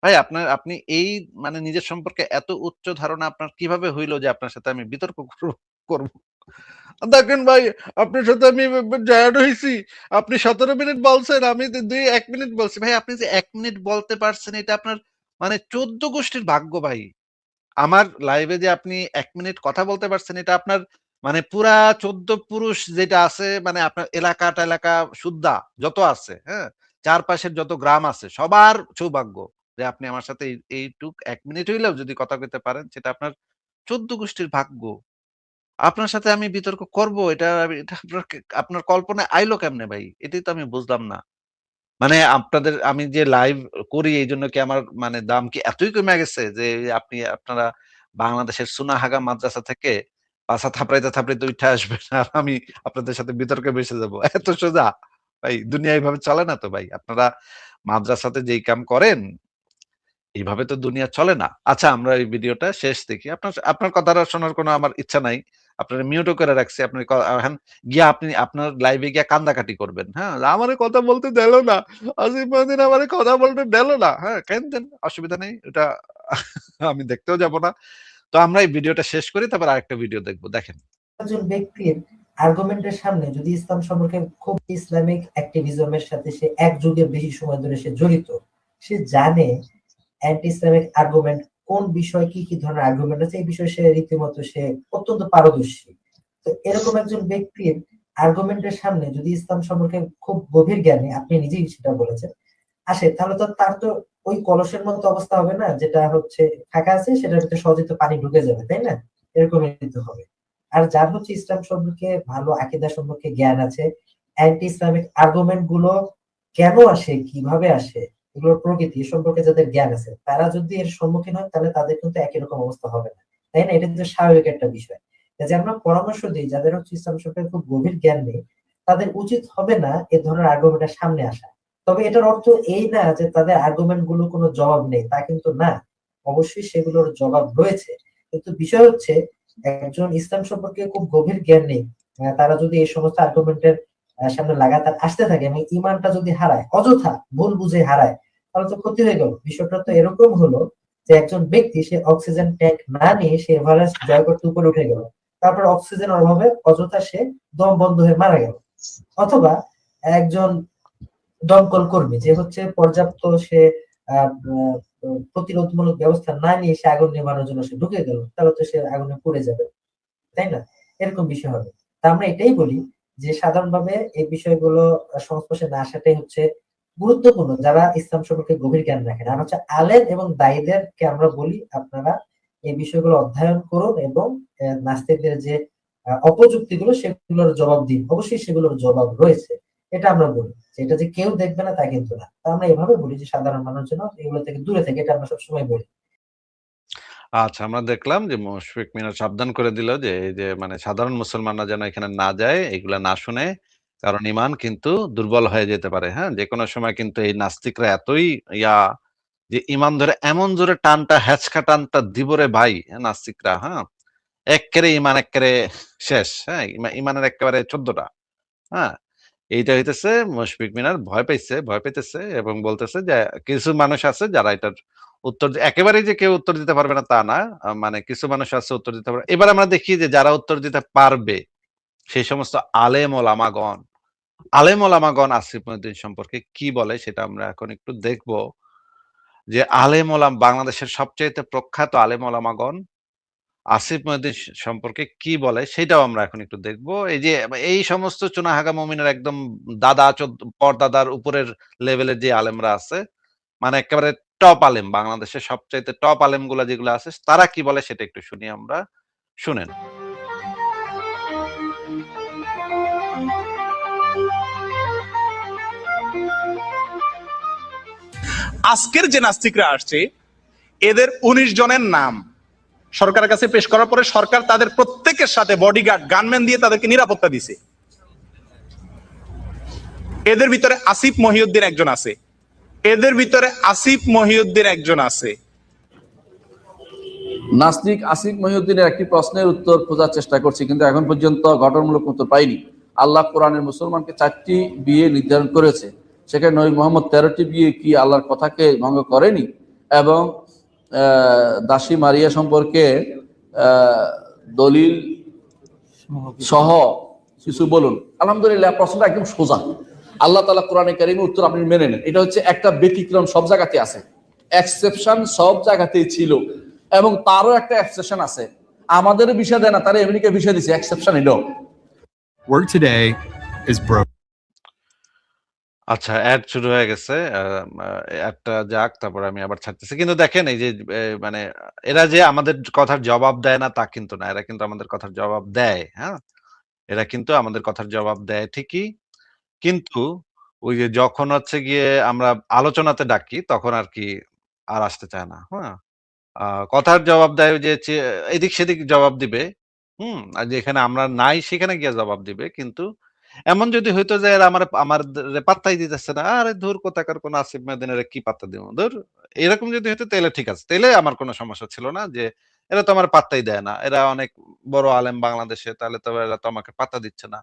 ভাই আপনি এই মানে নিজের সম্পর্কে এত উচ্চ ধারণা আপনার কিভাবে হইল যে আপনার সাথে আমি বিতর্ক করব? দেখেন ভাই, আপনার সাথে আমি জয়েন হইছি। আপনি ১৭ মিনিট বলছেন, আমি ১ মিনিট বলছি। ভাই আপনি যে ১ মিনিট বলতে পারছেন এটা আপনার মানে ১৪ গোষ্ঠীর ভাগ্য ভাই। আমার লাইভে যে আপনি ১ মিনিট কথা বলতে পারছেন, এটা আপনার মানে পুরা ১৪ পুরুষ যেটা আছে, মানে আপনার এলাকা-টেলাকা সুদ্ধা যত আছে, হ্যাঁ? চারপাশের যত গ্রাম আছে সবার সৌভাগ্য। যে আপনি আমার সাথে এইটুক 1 মিনিট হইলেও যদি কথা কইতে পারেন, সেটা আপনার 14 গোষ্ঠীর ভাগ্য। আপনার সাথে আমি বিতর্ক করব, এটা আপনার কল্পনায় আইলো কেমনে ভাই? এটাই তো আমি বুঝলাম না। মানে আপনাদের আমি যে লাইভ করি এইজন্য কি আমার মানে দাম কি এতই কমে গেছে যে আপনারা বাংলাদেশের সুনাহাগা মাদ্রাসা থেকে পাছা থাপড়াইতে থাপড়াইতে উঠে আসবেন আর আমি আপনাদের সাথে বিতর্কে বেসে যাব। এত সোজা? ভাই দুনিয়া এভাবে চলে না তো ভাই। আপনারা মাদ্রাসাতে যেই কাম করেন, এইভাবে তো দুনিয়া চলে না। আচ্ছা আমরা এই ভিডিওটা শেষ দেখি। আপনার কথাটা শোনার কোনো আমার ইচ্ছা নাই। আপনারে মিউটও করে রাখছি। আপনি এখন গিয়া আপনি আপনার লাইভে গিয়া কান্দাকাটি করবেন। হ্যাঁ? আমারে কথা বলতে দিল না। আসিফ মহিউদ্দিন আমারে কথা বলতে দিল না। হ্যাঁ? কাইন্দেন, অসুবিধা নেই। এটা আমি দেখতেও যাব না। তো আমরা এই ভিডিওটা শেষ করি, তারপর আরেকটা ভিডিও দেখব। দেখেন। একজন ব্যক্তির আর্গুমেন্টের সামনে যদি ইসলাম সম্পর্কে খুব ইসলামিক অ্যাক্টিভিজমের সাথে সে এক যুগের বেশি সময় ধরে সে জড়িত, সে জানে অ্যান্টি ইসলামিক আর্গুমেন্ট কোন বিষয় কি কি ধরনের আর্গুমেন্ট আছে, এই বিষয়ে সে রীতিমতো সে অত্যন্ত পারদর্শী। তো এরকম একজন ব্যক্তির আর্গুমেন্টের সামনে যদি ইসলাম সম্পর্কে খুব গভীর জ্ঞানে, আপনি নিজেই সেটা বলেছেন, আসে, তাহলে তো তার তো ওই কলসের মতো অবস্থা হবে না, যেটা হচ্ছে ফাঁকা আছে সেটার ভিতরে সহজে তো পানি ঢুকে যাবে, তাই না? এরকমই তো হবে। আর যার হচ্ছে ইসলাম সম্পর্কে ভালো আকীদা সম্পর্কে জ্ঞান আছে, অ্যান্টি ইসলামিক আর্গুমেন্ট গুলো কেন আসে, কিভাবে আসে, এগুলোর প্রকৃতি সম্পর্কে যাদের জ্ঞান আছে, তারা যদি এর সম্মুখীন হয় তাহলে তাদের কিন্তু একই রকম অবস্থা হবে না, তাই না? এটা কিন্তু স্বাভাবিক একটা বিষয়। যে আমরা পরামর্শ দিই যাদের হচ্ছে ইসলাম সম্পর্কে খুব গভীর জ্ঞান নেই, তাদের উচিত হবে না এ ধরনের আর্গুমেন্টের সামনে আসা। তবে এটার অর্থ এই না যে তাদের আর্গুমেন্ট গুলো কোনো জবাব নেই, তা কিন্তু না। অবশ্যই সেগুলোর জবাব রয়েছে। কিন্তু বিষয় হচ্ছে একজন ইসলাম সম্পর্কে খুব গভীর জ্ঞান নেই, তারা যদি এই সমস্ত আর্গুমেন্টের সামনে লাগাতার আসতে থাকে এবং ইমানটা যদি হারায়, অযথা ভুল বুঝে হারায়, তাহলে তো ক্ষতি হয়ে গেল। বিষয়টা তো এরকম হলো যে একজন ব্যক্তি সে অক্সিজেন ট্যাঙ্ক না নিয়ে সে এভারেস্ট জয় করতে উপরে উঠে গেল, তারপর অক্সিজেনের অভাবে অযথা সে দম বন্ধ হয়ে মারা গেল। অথবা একজন দমকল কর্মী যে হচ্ছে পর্যাপ্ত সে আহ, আহ, প্রতিরোধমূলক ব্যবস্থা না নিয়ে সে আগুন নেভানোর জন্য সে ঢুকে গেল, তাহলে তো সে আগুনে পুড়ে যাবে, তাই না? এরকম বিষয় হবে। তা আমরা এটাই বলি যে সাধারণভাবে এই বিষয়গুলো সংস্পর্শে না আসাটাই হচ্ছে গুরুত্বপূর্ণ, যারা ইসলাম সম্পর্কে গভীর জ্ঞান রাখেন। আর হচ্ছে আলেম এবং দায়ীদেরকে আমরা বলি আপনারা এই বিষয়গুলো অধ্যয়ন করুন এবং নাস্তিকদের যে অপযুক্তিগুলো সেগুলোর জবাব দিন। অবশ্যই সেগুলোর জবাব রয়েছে, এটা আমরা বলি। এটা যে কেউ দেখবে না তা কিন্তু না। তা আমরা এভাবে বলি যে সাধারণ মানুষ যেন এগুলো থেকে দূরে থাকে, এটা আমরা সবসময় বলি। আচ্ছা আমরা দেখলাম যে মুশফিক মিয়া সাবধান করে দিল যে এই যে মানে সাধারণ মুসলমানরা যেন এখানে না যায়, এগুলা না শুনে। কারণ ঈমান কিন্তু দুর্বল হয়ে যেতে পারে। হ্যাঁ? যেকোনো সময় কিন্তু এই নাস্তিকরা এতই ইয়া যে ঈমান ধরে এমন জোরে টানটা হ্যাচকা টানটা দিব রে ভাই, নাস্তিকরা, হ্যাঁ? এক্কেরে ঈমান এক্কেরে শেষ। হ্যাঁ? ঈমানের এক্কেবারে 14 টা। হ্যাঁ? এইটা হইতেছে মুশফিক মিনার ভয় পাইছে, ভয় পাইতেছে এবং বলতেছে যে কিছু মানুষ আছে যারা এটার উত্তর একেবারেই যে কেউ উত্তর দিতে পারবে না তা না। মানে কিছু মানুষ আছে উত্তর দিতে পারবে। এবার আমরা দেখি যে যারা উত্তর দিতে পারবে সেই সমস্ত আলেম ওলামাগণ আসিফ মহিউদ্দিন সম্পর্কে কি বলে সেটা আমরা এখন একটু দেখব। যে বাংলাদেশের সবচাইতে প্রখ্যাত আলেম ওলামাগণ আসিফ মহিউদ্দিন সম্পর্কে কি বলে সেটাও আমরা এখন একটু দেখবো। এই যে এই সমস্ত চুনাহাগা মুমিনের একদম পরদাদার উপরের লেভেলের যে আলেমরা আছে, মানে একেবারে টপ আলেম, বাংলাদেশের সবচাইতে টপ আলেম গুলা যেগুলো আছে তারা কি বলে সেটা একটু শুনি আমরা। শুনেন। আজকের যে নাস্তিকরা আসছে এদের 19 জনের নাম সরকারের কাছে পেশ করার পরে সরকার তাদের প্রত্যেকের সাথে বডিগার্ড গানম্যান দিয়ে তাদেরকে নিরাপত্তা দিছে। এদের ভিতরে আসিফ মহিউদ্দিন একজন আছে, নাস্তিক আসিফ মহিউদ্দিনের একটি প্রশ্নের উত্তর খোঁজার চেষ্টা করছি, কিন্তু এখন পর্যন্ত গঠনমূলক উত্তর পাইনি। আল্লাহ কোরআনের মুসলমানকে 4টি বিয়ে নির্ধারণ করেছে, সেখানে নবী মোহাম্মদ 13টি বিয়ে কি আল্লাহর কথাকে ভঙ্গ করেনি? এবং দাসী মারিয়া সম্পর্কে দলিল সহ কিছু বলুন। আলহামদুলিল্লাহ, প্রশ্নটা একদম সোজা। আল্লাহ তাআলা কোরআনে কারীমে উত্তর আপনি মেনে নেন। এটা হচ্ছে একটা ব্যতিক্রম, সব জায়গাতে আছে, এক্সেপশন সব জায়গাতেই ছিল, এবং তারও একটা এক্সেপশন আছে। আমাদের ভিসা দেয় না, তারা আমেরিকা ভিসা দিছে, এক্সেপশন এলো। Work today is broke. আচ্ছা, অ্যাড শুরু হয়ে গেছে। অ্যাডটা যাক, তারপরে আমি আবার ছাড়তেছি। কিন্তু দেখেন এই যে মানে এরা যে আমাদের কথার জবাব দেয় না তা কিন্তু না। এরা কিন্তু আমাদের কথার জবাব দেয়, হ্যাঁ? এরা কিন্তু আমাদের কথার জবাব দেয় ঠিকই। কিন্তু ওই যে যখন হচ্ছে গিয়ে আমরা আলোচনাতে ডাকি তখন আরকি আর আসতে চায় না, হ্যাঁ? আ কথার জবাব দেয় ওই যে এদিক সেদিক জবাব দিবে। আর যেখানে আমরা নাই সেখানে গিয়ে জবাব দিবে। কিন্তু এমন যদি হইতো যে এরা আমারে পাত্তাই দিতেছে না। আরে ধুর কোথাকার কোন আসিফ মহিউদ্দিনের কি পাত্তা দিব? ধুর! এরকম যদি হইতো তাইলে ঠিক আছে। তাইলে আমার কোন সমস্যা ছিল না যে এরা তো আমার পাত্তাই দেয় না। এরা অনেক বড় আলেম বাংলাদেশে, তাহলে তো এরা তো আমাকে পাত্তা দিচ্ছে না।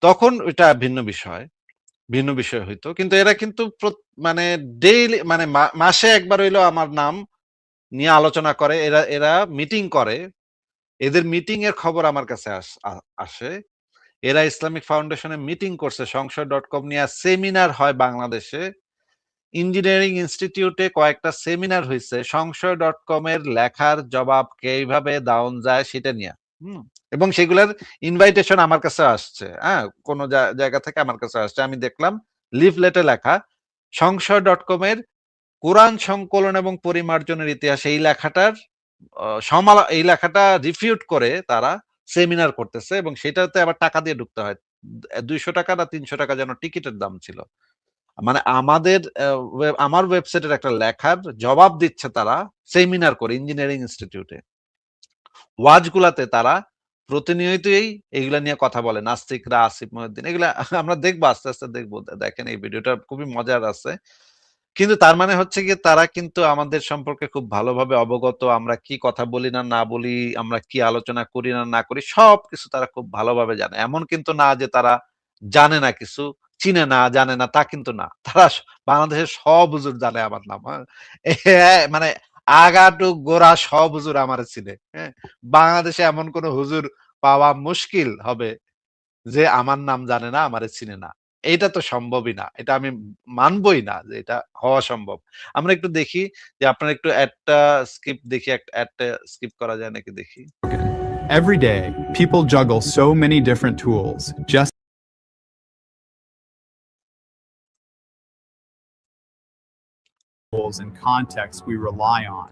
তখন ওইটা ভিন্ন বিষয়। ভিন্ন বিষয় হইতো। কিন্তু এরা কিন্তু মানে ডেইলি মানে মাসে একবার হইলেও আমার নাম নিয়ে আলোচনা করে। এরা এরা মিটিং করে। এদের মিটিং এর খবর আমার কাছে আসে। এরা ইসলামিক ফাউন্ডেশনে মিটিং করছে। সংশয়.com নিয়ে সেমিনার হয় বাংলাদেশে। ইঞ্জিনিয়ারিং ইনস্টিটিউটে কয়েকটা সেমিনার হইছে। সংশয়.com এর লেখার জবাব কিভাবে দেওয়া যায় সেটা নিয়া। হুম? এবং সেগুলার ইনভাইটেশন আমার কাছে আসছে। হ্যাঁ? কোন জায়গা থেকে আমার কাছে আসছে। আমি দেখলাম লিফলেটে লেখা সংশয়.com এর কোরআন সংকলন এবং পরিমার্জনের ইতিহাস এই লেখাটা রিফিউট করে তারা সেমিনার করতেছে এবং সেটাতে আবার টাকা দিয়ে ঢুকতে হয়। ৳200 না ৳300 যেন টিকিটের দাম ছিল। মানে আমার ওয়েবসাইটের একটা লেখার জবাব দিচ্ছে তারা সেমিনার করে ইঞ্জিনিয়ারিং ইনস্টিটিউটে। ওয়াজগুলাতে তারা প্রতিনিয়তই এগুলা নিয়ে কথা বলে। নাস্তিকরা, আসিফ মহিউদ্দিন এগুলা আমরা দেখবো আস্তে, আস্তে দেখবো। দেখেন এই ভিডিওটা খুবই মজার আছে। কিন্তু তার মানে হচ্ছে গিয়ে তারা কিন্তু আমাদের সম্পর্কে খুব ভালোভাবে অবগত। আমরা কি কথা বলি না, না বলি, আমরা কি আলোচনা করি না, না করি সবকিছু তারা খুব ভালোভাবে জানে। এমন কিন্তু না যে তারা জানে না কিছু, চিনে না, জানে না তা কিন্তু না। তারা বাংলাদেশের সব হুজুর জানে আমার নাম। মানে আগা টু গোড়া সব হুজুর আমারে চিনে। হ্যাঁ? বাংলাদেশে এমন কোন হুজুর পাওয়া মুশকিল হবে যে আমার নাম জানে না, আমারে চিনে না। এইটা তো সম্ভবই না। এটা আমি মানবই না যে এটা হওয়া সম্ভব। আমরা একটু দেখি যে আপনারা একটু অ্যাডটা স্কিপ দেখি, অ্যাডটা স্কিপ করা যায় নাকি দেখি। Every day, people juggle so many different tools just and contexts we rely on.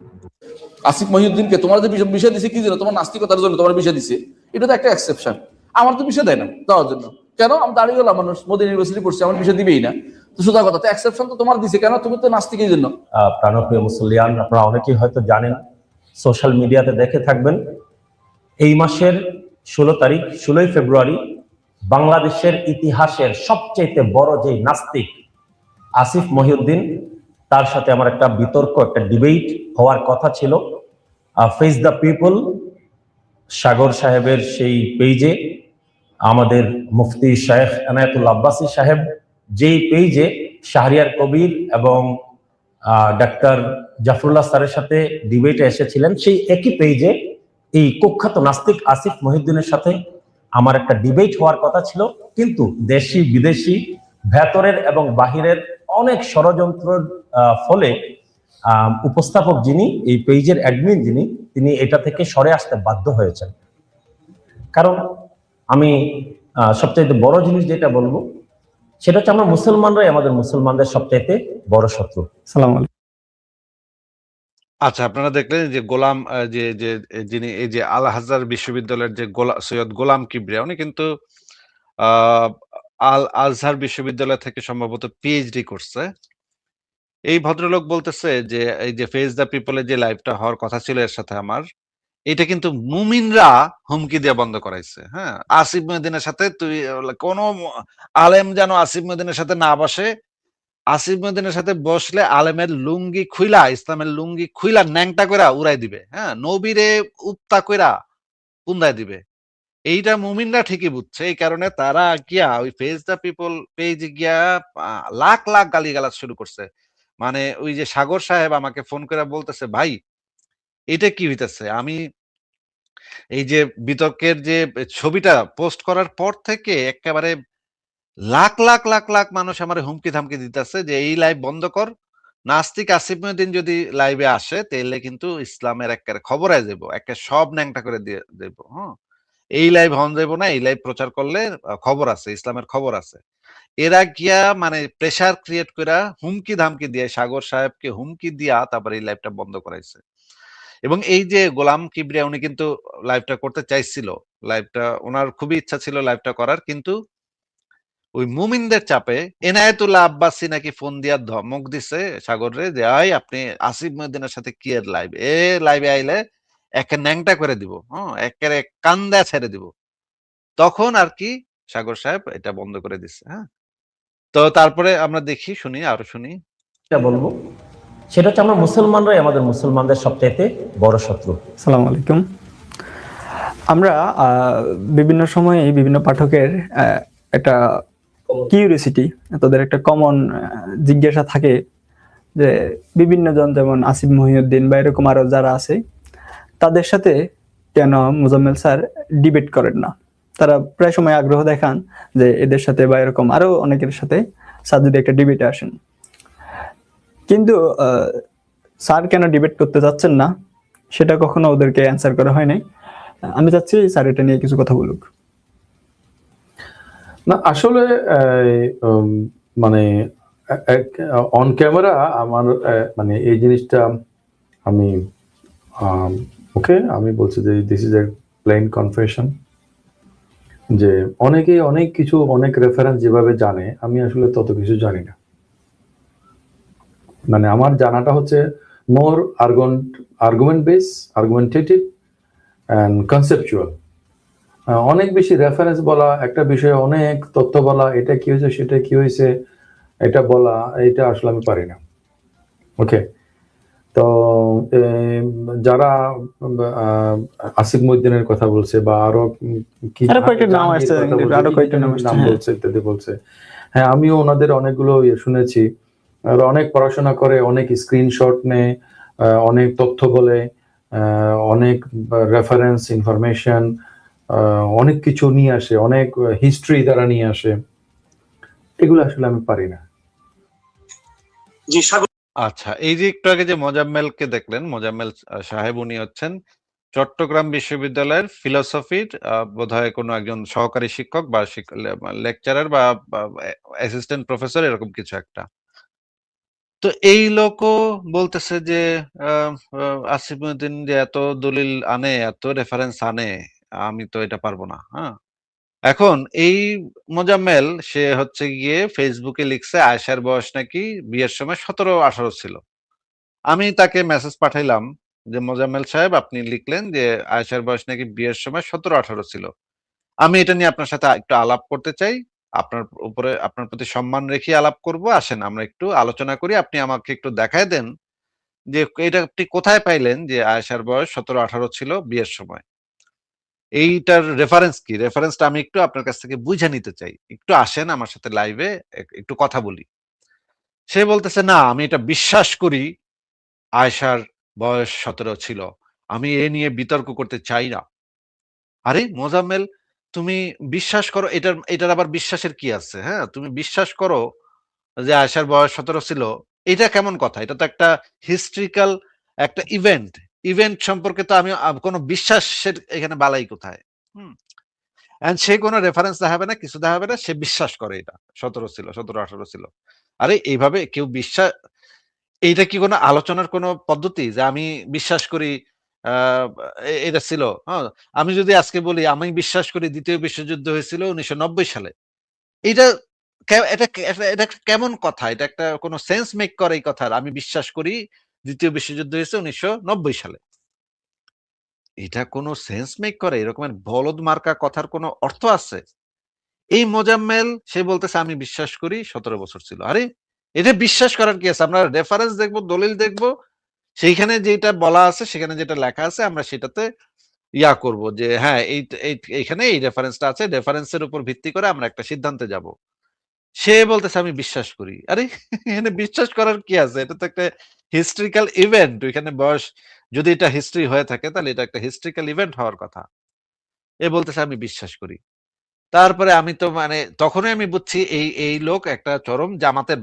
Asif মহিউদ্দিনকে তোমার যে বিষয় দিছে কি জন্য? তোমার নাস্তিকতার জন্য তোমার বিষয় দিছে। এটা তো একটা এক্সেপশন। আমার তো বিষয় দেয় না দেওয়ার জন্য। কেন? আমি দাঁড়িয়ে গেলাম মানুষ, মোদি ইউনিভার্সিটি পড়ছি, আমার বিষয় দিবেই না। তো সোজা কথা, তো এক্সেপশন তো তোমার দিছে কেন? তুমি তো নাস্তিক এই জন্য। প্রাণপ্রিয় মুসলিয়ান, আপনারা অনেকেই হয়তো জানেন, সোশ্যাল মিডিয়াতে দেখে থাকবেন, এই মাসের 16 ফেব্রুয়ারি বাংলাদেশের ইতিহাসের সবচেয়ে বড় যে নাস্তিক আসিফ মহিউদ্দিন, তার সাথে আমার একটা বিতর্ক, একটা ডিবেট হওয়ার কথা ছিল ফেস দ্য পিপল সাগর সাহেবের সেই পেজে। আমাদের মুফতি শেখ এনায়েতুল্লাহ আব্বাসী সাহেব যেই পেজে শাহরিয়ার কবির এবং ডাক্তার জাফরুল্লাহ স্যারের সাথে ডিবেটে এসেছিলেন, সেই একই পেজে এই কুখ্যাত নাস্তিক আসিফ মহিউদ্দিনের সাথে আমার একটা ডিবেট হওয়ার কথা ছিল। কিন্তু দেশি বিদেশি ভেতরের এবং বাহিরের অনেক ষড়যন্ত্রের ফলে উপস্থাপক যিনি, এই পেজের অ্যাডমিন যিনি, তিনি এটা থেকে সরে আসতে বাধ্য হয়েছেন। কারণ আমি সবচাইতে বড় জিনিস যেটা বলবো সেটা হচ্ছে আমরা মুসলমানরাই মুসলমানদের সবচাইতে বড় শত্রু। আসসালামু আলাইকুম। আচ্ছা, আপনারা দেখলেন যে যিনি এই যে আল আজহার বিশ্ববিদ্যালয়ের যে সৈয়দ গোলাম কিবরিয়া, উনি কিন্তু আহ আল আজহার বিশ্ববিদ্যালয় থেকে সম্ভবত পিএইচডি করছে। এই ভদ্রলোক বলতেছে যে এই যে ফেস দ্য পিপলের যে লাইভটা হওয়ার কথা ছিল এর সাথে আমার, এটা কিন্তু মুমিনরা হুমকি দিয়ে বন্ধ করাইছে। হ্যাঁ, আসিফ মহিউদ্দিনের সাথে তুই কোন আলেম যেন আসিফ মহিউদ্দিনের সাথে না বসে। আসিফ মহিউদ্দিনের সাথে বসলে আলেমের লুঙ্গি খুইলা, ইসলামের লুঙ্গি খুইলা ন্যাংটা কইরা উড়াই দিবে। হ্যাঁ, নবীরে উত্তা কইরা পুন্দায় দিবে। এইটা মুমিনরা ঠিকই বুঝছে। এই কারণে তারা গিয়া ওই ফেস দ্য পিপল পেজে গিয়া লাখ লাখ গালিগালাজ শুরু করছে। মানে ওই যে সাগর সাহেব আমাকে ফোন করে বলতেছে, ভাই এটা কি হইতেছে? আমি এই যে বিতর্কের যে ছবিটা পোস্ট করার পর থেকে একেবারে লাখ লাখ লাখ লাখ মানুষ আমারে হুমকি ধামকি দিতেছে যে এই লাইভ বন্ধ কর। নাস্তিক আসিফ মহিউদ্দিন যদি লাইভে আসে তাইলে কিন্তু ইসলামের একেবারে খবর আয় যাবো। একে সব ন্যাংটা করে দিয়ে দেব। হ্যাঁ? এই লাইভ হন যাইব না, এই লাইভ প্রচার করলে খবর আছে, ইসলামের খবর আছে। এরা গিয়া মানে প্রেসার ক্রিয়েট করা হুমকি ধামকি দিয়ে সাগর সাহেবকে হুমকি দিয়া তারপর এই লাইভটা বন্ধ করাইছে। এবং এই যে গোলাম কিবরিয়া উনি কিন্তু লাইভটা করতে চাইছিল, লাইভটা ওনার খুবই ইচ্ছা ছিল লাইভটা করার, কিন্তু ওই মুমিনদের চাপে এনায়েতুল্লাহ আব্বাসী নাকি ফোন দিয়া ধমক দিছে সাগরে যে আই আপনি আসিফ মহিউদ্দিনের সাথে কি এর লাইভ, এ লাইভে আইলে একে ন্যাংটা করে দিব, হ্যাঁ একেবারে কান্দা ছেড়ে দিব। তখন আর কি সাগর সাহেব এটা বন্ধ করে দিচ্ছে। হ্যাঁ, তো তারপরে আমরা দেখি, শুনি, আরো শুনি। এটা বলবো সেটা হচ্ছে আমরা মুসলমানরাই আমাদের মুসলমানদের সবচাইতে বড় শত্রু। আসসালামু আলাইকুম। আমরা বিভিন্ন সময়ে বিভিন্ন পাঠকের একটা কিউরিওসিটি, তাদের একটা কমন জিজ্ঞাসা থাকে যে বিভিন্ন জন যেমন আসিফ মহিউদ্দিন বা এরকম আরো যারা আছে তাদের সাথে কেন মোজাম্মেল স্যার ডিবেট করেন না। তারা প্রায় সময় আগ্রহ দেখান যে এদের সাথে বা এরকম আরো অনেকের সাথে স্যার যদি একটা ডিবেটে আসেন, কিন্তু স্যার কেন ডিবেট করতে যাচ্ছেন না সেটা কখনো ওদেরকে অ্যান্সার করা হয় নাই। আমি চাচ্ছি স্যার এটা নিয়ে কিছু কথা বলুক। না আসলে মানে অন ক্যামেরা আমার মানে এই জিনিসটা আমি ওকে আমি বলছি যে this is a plain confession, যে অনেকেই অনেক কিছু অনেক রেফারেন্স যেভাবে জানে আমি আসলে তত কিছু জানি না। মানে আমার জানাটা হচ্ছে more argument base, argumentative and conceptual. অনেক বেশি রেফারেন্স বলা, একটা বিষয়ে অনেক তথ্য বলা, এটা কি হয়েছে সেটা কি হয়েছে এটা বলা, এটা আসলে আমি পারি না। ওকে, তো যারা আসিফ মহিউদ্দিনের কথা বলছে বা আরো কি নাম বলছে ইত্যাদি বলছে, হ্যাঁ আমিও ওনাদের অনেকগুলো শুনেছি। অনেক পড়াশোনা করে, অনেক স্ক্রিনশট নেয়, অনেক তথ্য বলে, অনেক রেফারেন্স ইনফরমেশন অনেক কিছু নিয়ে আসে, অনেক হিস্ট্রি দ্বারা নিয়ে আসে, এগুলো আসলে আমি পারি না। আচ্ছা, এই যে একটু আগে যে মোজাম্মেলকে দেখলেন, মোজাম্মেল সাহেব উনি হচ্ছেন চট্টগ্রাম বিশ্ববিদ্যালয়ের ফিলোসফির বোধহয় কোনো একজন সহকারী শিক্ষক বা লেকচারার বা অ্যাসিস্ট্যান্ট প্রফেসর এরকম কিছু একটা। তো এই লোকও বলতেছে যে আসিফ মহিউদ্দিন যে এত দলিল আনে, এত রেফারেন্স আনে, আমি তো এটা পারবো না। হ্যাঁ, এখন এই মোজাম্মেল সে হচ্ছে গিয়ে ফেসবুকে লিখছে আয়েশার বয়স নাকি বিয়ের সময় 17-18 ছিল। আমি তাকে মেসেজ পাঠাইলাম যে মোজাম্মেল সাহেব আপনি লিখলেন যে আয়েশার বয়স নাকি বিয়ের সময় 17-18 ছিল। আমি এটা নিয়ে আপনার সাথে একটু আলাপ করতে চাই, আপনার উপরে আপনার প্রতি সম্মান রেখে আলাপ করব, আসেন আমরা একটু আলোচনা করি, আপনি আমাকে একটু দেখায় দেন যে এটা আপনি কোথায় পাইলেন যে আয়েশার বয়স 17-18 ছিল বিয়ের সময়। এইটার রেফারেন্স কি, রেফারেন্সটা আমি একটু আপনার কাছ থেকে বুঝে নিতে চাই, একটু আসেন আমার সাথে লাইভে একটু কথা বলি। সে বলতেছে না আমি এটা বিশ্বাস করি আয়েশার বয়স 17 ছিল, আমি এ নিয়ে বিতর্ক করতে চাই না। আরে মোজাম্মেল, তুমি বিশ্বাস করো, এটার আবার বিশ্বাসের কি আছে? হ্যাঁ, তুমি বিশ্বাস করো যে আয়েশার বয়স 17 ছিল, এটা কেমন কথা? এটা তো একটা হিস্ট্রিক্যাল একটা ইভেন্ট সম্পর্কে তো আমি কোনো বিশ্বাসের এখানে বালাই কোথায়? হুম, এন্ড সে কোনো রেফারেন্স দেখাবে না, কিছু দেখাবে না, সে বিশ্বাস করে এটা 17 ছিল, 17-18 ছিল। আরে এইভাবে কেউ বিশ্বাস, এইটা কি কোনো আলোচনার কোনো পদ্ধতি যে আমি বিশ্বাস করি এটা ছিল? হ্যাঁ, আমি যদি আজকে বলি আমি বিশ্বাস করি ২য় বিশ্বযুদ্ধ হয়েছিল ১৯৯০ সালে। এইটা এটা কেমন কথা? এটা একটা কোনো সেন্স মেক করে এই কথার? আমি বিশ্বাস করি ২য় বিশ্বযুদ্ধ হয়েছে ১৯৯০ সালে। এটা কোনো সেন্স মেক করে? এরকমের বলদ মার্কা কথার কোনো অর্থ আছে? এই মোজাম্মেল সে বলতেছে আমি বিশ্বাস করি ১৭ বছর ছিল। আরে এটা বিশ্বাস করার কি আছে? আমরা রেফারেন্স দেখব, দলিল দেখব, সেইখানে যেটা বলা আছে, সেখানে যেটা লেখা আছে আমরা সেটাতে করব যে হ্যাঁ এইখানে এই রেফারেন্সটা আছে, রেফারেন্সের উপর ভিত্তি করে আমরা একটা সিদ্ধান্তে যাব। সে বলতেছে আমি বিশ্বাস করি। আরে এখানে বিশ্বাস করার কি আছে? এটা তো একটা হিস্ট্রিক্যাল ইভেন্ট। ওইখানে বয়স যদি এটা হিস্ট্রি হয়ে থাকে তাহলে এটা একটা হিস্ট্রিক্যাল ইভেন্ট হওয়ার কথা। এ বলতেছে আমি বিশ্বাস করি। তারপরে আমি তো মানে তখনই আমি বুঝছি এই লোক একটা চরম জামাতের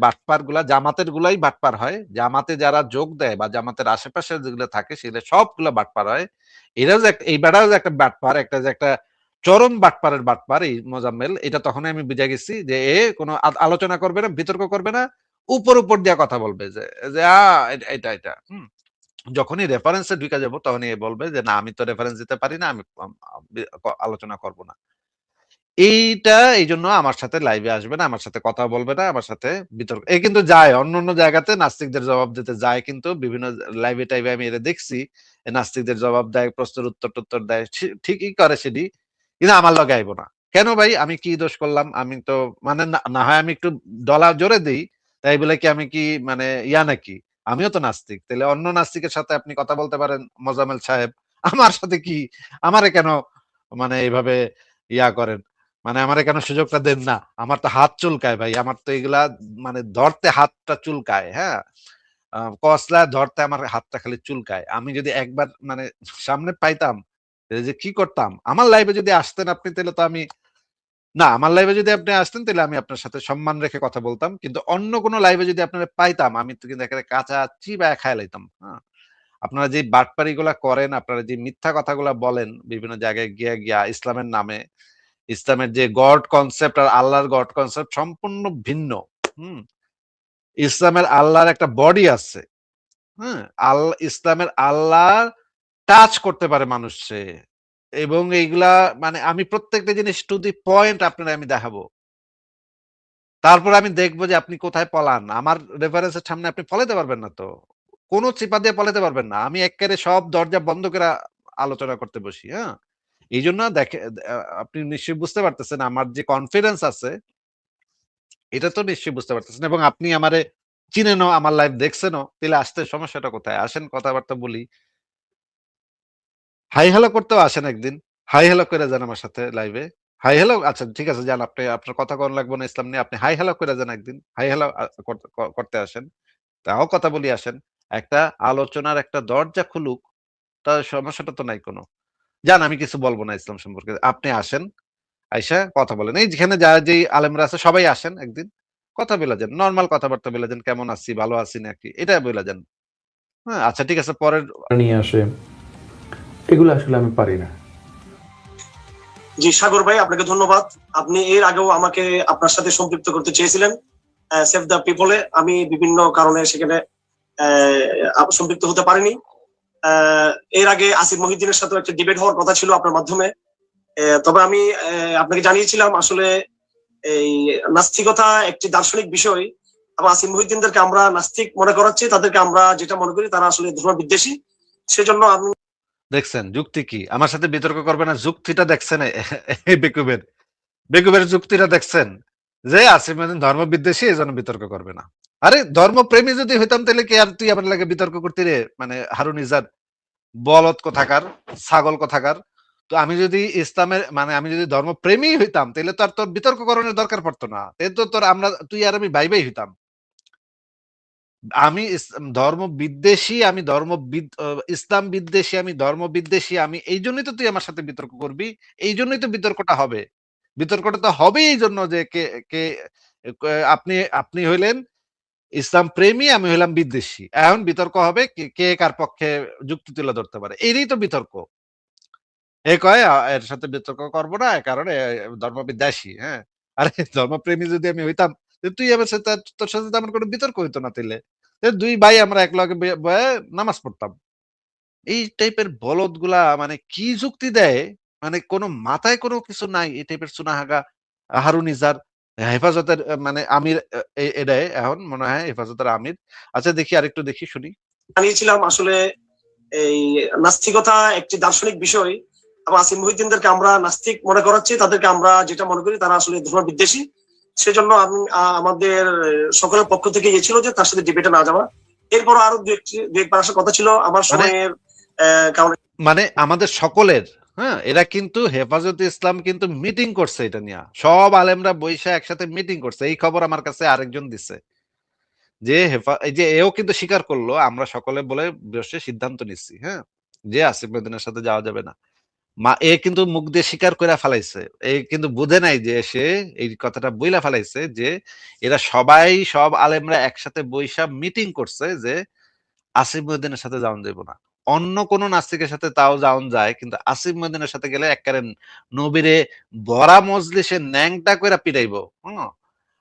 জামাতের গুলাই বাটপার হয়। জামাতে যারা যোগ দেয় বা জামাতের আশেপাশে যেগুলো থাকে সেগুলো সবগুলো বাটপার হয়। এরাও যে এই বেটাও যে একটা বাটপার, একটা যে একটা চরম বাটপারের বাটপার এই মোজাম্মেল, এটা তখনই আমি বুঝে গেছি যে এ কোনো আলোচনা করবে না, বিতর্ক করবে না, উপর উপর দিয়ে কথা বলবে যে যে এটা এটা যখনই রেফারেন্সে ঢুকে যাবো তখনই এ বলবে যে না আমি তো রেফারেন্স দিতে পারি না, আমি আলোচনা করব না। এইটা এই জন্য আমার সাথে লাইভে আসবে না, আমার সাথে কথা বলবে না, আমার সাথে বিতর্ক এ কিন্তু যায় অন্য অন্য জায়গাতে নাস্তিকদের জবাব দিতে যায়, কিন্তু বিভিন্ন লাইভে টাইভে আমি এটা দেখছি নাস্তিকদের জবাব দেয়, প্রশ্নের উত্তর দেয়, ঠিকই করে সেটি, কিন্তু আমার লগে আইব না। কেন ভাই, আমি কি দোষ করলাম? আমি তো মানে না হয় আমি একটু ডলা জোরে দিই, তাই বলে কি আমি কি মানে ইয়া নাকি? আমিও তো নাস্তিক, তাহলে অন্য নাস্তিকের সাথে আপনি কথা বলতে পারেন মোজাম্মেল সাহেব, আমার সাথে কি, আমারে কেন মানে এইভাবে ইয়া করেন, মানে আমারে কেন সুযোগটা দেন না? আমার তো হাত চুলকায় ভাই, আমার তো এগুলা মানে ধরতে হাতটা চুলকায়, হ্যাঁ, কসলা ধরতে আমার হাতটা খালি চুলকায়। আমি যদি একবার মানে সামনে পাইতাম, এই যে কি করতাম? আমার লাইভে যদি আসতেন আপনি, তাহলে তো আমি না, আমার লাইভে যদি আপনি আসতেন তাহলে আমি আপনার সাথে সম্মান রেখে কথা বলতাম, কিন্তু অন্য কোনো লাইভে যদি আপনারা পাইতাম, আমি তো কিন্তু একেবারে কাঁচা চিবায় খাইয়া লাইতাম। হ্যাঁ, আপনারা যে বাটপারি গুলা করেন, আপনারা যে মিথ্যা কথাগুলা বলেন বিভিন্ন জায়গায় গিয়া গিয়া ইসলামের নামে, ইসলামের যে গড কনসেপ্ট আর আল্লাহর গড কনসেপ্ট সম্পূর্ণ ভিন্ন। হুম, ইসলামের আল্লাহর একটা বডি আছে। হ্যাঁ, ইসলামের আল্লাহ টাচ করতে পারে মানুষে, এবং এইগুলা মানে আমি প্রত্যেকটা জিনিস টু দি পয়েন্ট আপনারা আমি দেখাবো। তারপর আমি দেখবো যে আপনি কোথায় পলান। আমার রেফারেন্সের সামনে আপনি পলাইতে পারবেন না তো। কোন চিপা দিয়ে পলাইতে পারবেন না। আমি এক্কারে সব দরজা বন্ধ করে আলোচনা করতে বসি, হ্যাঁ? এইজন্য আপনি নিশ্চয়ই বুঝতে পারতেছেন আমার যে কনফিডেন্স আছে, এটা তো নিশ্চয়ই বুঝতে পারতেছেন, এবং আপনি আমারে চিনেনও, আমার লাইভ দেখছেনও, তাহলে আসতে সমস্যাটা কোথায়? আসেন কথাবার্তা বলি। হাই হ্যালো করতেও আসেন একদিন। হাই হ্যালো করে যান আমার সাথে লাইভে। হাই হ্যালো আচ্ছা ঠিক আছে যান, আপনি আপনার কথা কন লাগবে না ইসলাম নিয়ে। আপনি হাই হ্যালো করে যান একদিন। হাই হ্যালো করতে আসেন। তাও কথা বলি আসেন। একটা আলোচনার একটা দরজা খুলুক, তার সমস্যাটা তো নাই কোনো। যান, আমি কিছু বলব না ইসলাম সম্পর্কে। আপনি আসেন, আইসা কথা বলেন। এই যেখানে যেই আলেমরা আছে সবাই আসেন একদিন। কথা বইলা যান। নরমাল কথাবার্তা বইলা যান। কেমন আছি, ভালো আছি নাকি? এটা বইলা যান। হ্যাঁ, আচ্ছা ঠিক আছে পরের নিয়ে আসে, এগুলো আসলে আমি পারি না। জি সাগর ভাই, আপনাকে ধন্যবাদ। আপনি এর আগেও আমাকে আপনার সাথে সম্পৃক্ত করতে চেয়েছিলেন সেভ দ্য পিপলে, আমি বিভিন্ন কারণে সেখানে সম্পৃক্ত হতে পারিনি। এর আগে আসিফ মহিউদ্দিনের সাথে একটা ডিবেট হওয়ার কথা ছিল আপনার মাধ্যমে, তবে আমি আপনাকে জানিয়েছিলাম আসলে এই নাস্তিকতা একটি দার্শনিক বিষয়, এবং আসিফ মহিউদ্দিনদেরকে আমরা নাস্তিক মনে করাচ্ছি, তাদেরকে আমরা যেটা মনে করি তারা আসলে ধর্ম বিদ্বেষী। সেজন্য আমি দেখছেন যুক্তি কি? আমার সাথে বিতর্ক করবে না, যুক্তিটা দেখছেন এই বেকুবের যুক্তিটা দেখছেন, যে আসিফ মহিউদ্দিন ধর্ম বিদ্বেষী, এই জন্য বিতর্ক করবে না। আরে ধর্মপ্রেমী যদি হইতাম তাহলে কি আর তুই আমার লাগে বিতর্ক করতে রে? মানে হারুন ইজাদ বলদ কোথাকার, ছাগল কোথাকার। তো আমি যদি ইসলামের মানে আমি যদি ধর্মপ্রেমী হইতাম তাহলে তো আর তোর বিতর্ক করণের দরকার পড়তো না। তাই তো তোর আমরা তুই আর আমি ভাই ভাই হইতাম। আমি ধর্ম বিদ্বেষী, আমি ইসলাম বিদ্বেষী, আমি ধর্ম বিদ্বেষী, আমি এই জন্যই তো তুই আমার সাথে বিতর্ক করবি, এই জন্যই তো বিতর্কটা হবে। বিতর্কটা তো হবে এই জন্য যে কে কে আপনি আপনি হইলেন ইসলাম প্রেমী, আমি হইলাম বিদ্বেষী। এখন বিতর্ক হবে কে কার পক্ষে যুক্তি তুলে ধরতে পারে, এরই তো বিতর্ক। এ কয় এর সাথে বিতর্ক করবো না, কারণ ধর্ম বিদ্বেষী। হ্যাঁ, আরে ধর্মপ্রেমী যদি আমি হইতাম, তুই আমার সাথে, তোর সাথে তো আমার কোনো বিতর্ক হইতো না। তাইলে দুই ভাই আমরা এক লগে বয়ে নামাজ পড়তাম। এই টাইপের বলদ গুলা মানে কি যুক্তি দেয়, মানে কোনো মাথায় কোনো কিছু নাই। এই টাইপের সুনাহাগা হারুন ইজার হেফাজতের মানে আমির, এটাই এখন মনে হয় হেফাজতের আমির। আচ্ছা দেখি আরেকটু দেখি শুনি। জানিয়েছিলাম আসলে এই নাস্তিকতা একটি দার্শনিক বিষয়, এবং আসিফ মহিউদ্দিনদেরকে আমরা নাস্তিক মনে করাচ্ছি, তাদেরকে আমরা যেটা মনে করি তারা আসলে ধর্ম বিদ্বেষী। সেজন্য আমি আমাদের সকলের পক্ষ থেকে ইয়ে ছিল যে তার সাথে ডিবেটে না যাওয়া। এরপর আরো দু একবার আসার কথা ছিল আমার সময়ের কারণে। মানে আমাদের সকলের, হ্যাঁ, এরা কিন্তু হেফাজতে ইসলাম কিন্তু মিটিং করছে এটা নিয়ে, সব আলেমরা বৈশা একসাথে মিটিং করছে। এই খবর আমার কাছে আরেকজন দিছে, যে এই যে এও কিন্তু স্বীকার করলো আমরা সকলে বলে বসে সিদ্ধান্ত নিচ্ছি, হ্যাঁ, যে আসিফ মহিউদ্দিনের সাথে যাওয়া যাবে না। এ কিন্তু মুখ দিয়ে স্বীকার করে ফেলাইছে। এ কিন্তু বুঝে নাই যে সে এই কথাটা বইলা ফেলাইছে যে এরা সবাই, সব আলেমরা একসাথে বৈশা মিটিং করছে যে আসিফ মহিউদ্দিনের সাথে যাওয়া যাবে না। অন্য কোন নাস্তিকের সাথে তাও যাওন যায়, কিন্তু আসিফ মহিউদ্দিনের সাথে গেলে একবারে নবীরে বড়া মজলিসে ন্যাংটা কইরা পিটাইবো।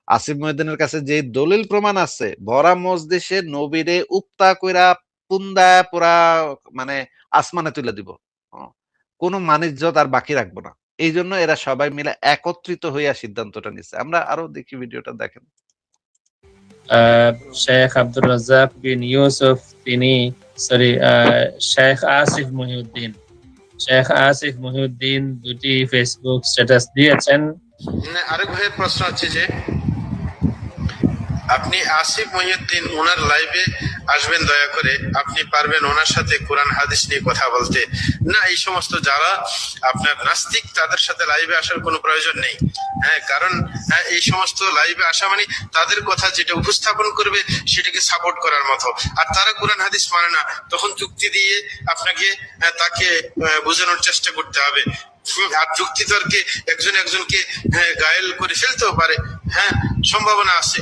আসিফ মহিউদ্দিনের কাছে যে দলিল প্রমাণ আছে, বড়া মজলিসে নবীরে উক্তা কইরা পুন্দা পুরা মানে আসমানে তুলে দিব। কোনো মানিজ্যত আর বাকি রাখবো না। এই জন্য এরা সবাই মিলে একত্রিত হইয়া সিদ্ধান্তটা নিচ্ছে। আমরা আরো দেখি, ভিডিওটা দেখেন। শেখ আব্দুর রাজ্জাক বিন ইউসুফ তিনি শেখ আসিফ মহিউদ্দিন দুটি ফেসবুক স্ট্যাটাস দিয়েছেন। আরেক ভাইয়ের প্রশ্ন হচ্ছে যে আপনি আসিফ মহিউদ্দিন ওনার লাইভে আসবেন, দয়া করে আপনি পারবেন ওনার সাথে কোরআন হাদিস নিয়ে কথা বলতে? না, এই সমস্ত যারা আপনার নাস্তিক তাদের সাথে লাইভে আসার কোনো প্রয়োজন নেই। হ্যাঁ, কারণ এই সমস্ত লাইভে আসা মানে তাদের কথা যেটা উপস্থাপন করবে সেটাকে সাপোর্ট করার মতো, আর তারা কোরআন হাদিস মানে না, তখন যুক্তি দিয়ে আপনাকে তাকে বোঝানোর চেষ্টা করতে হবে। আর যুক্তি তর্কে একজনকে গায়েল করে ফেলতেও পারে, হ্যাঁ সম্ভাবনা আছে।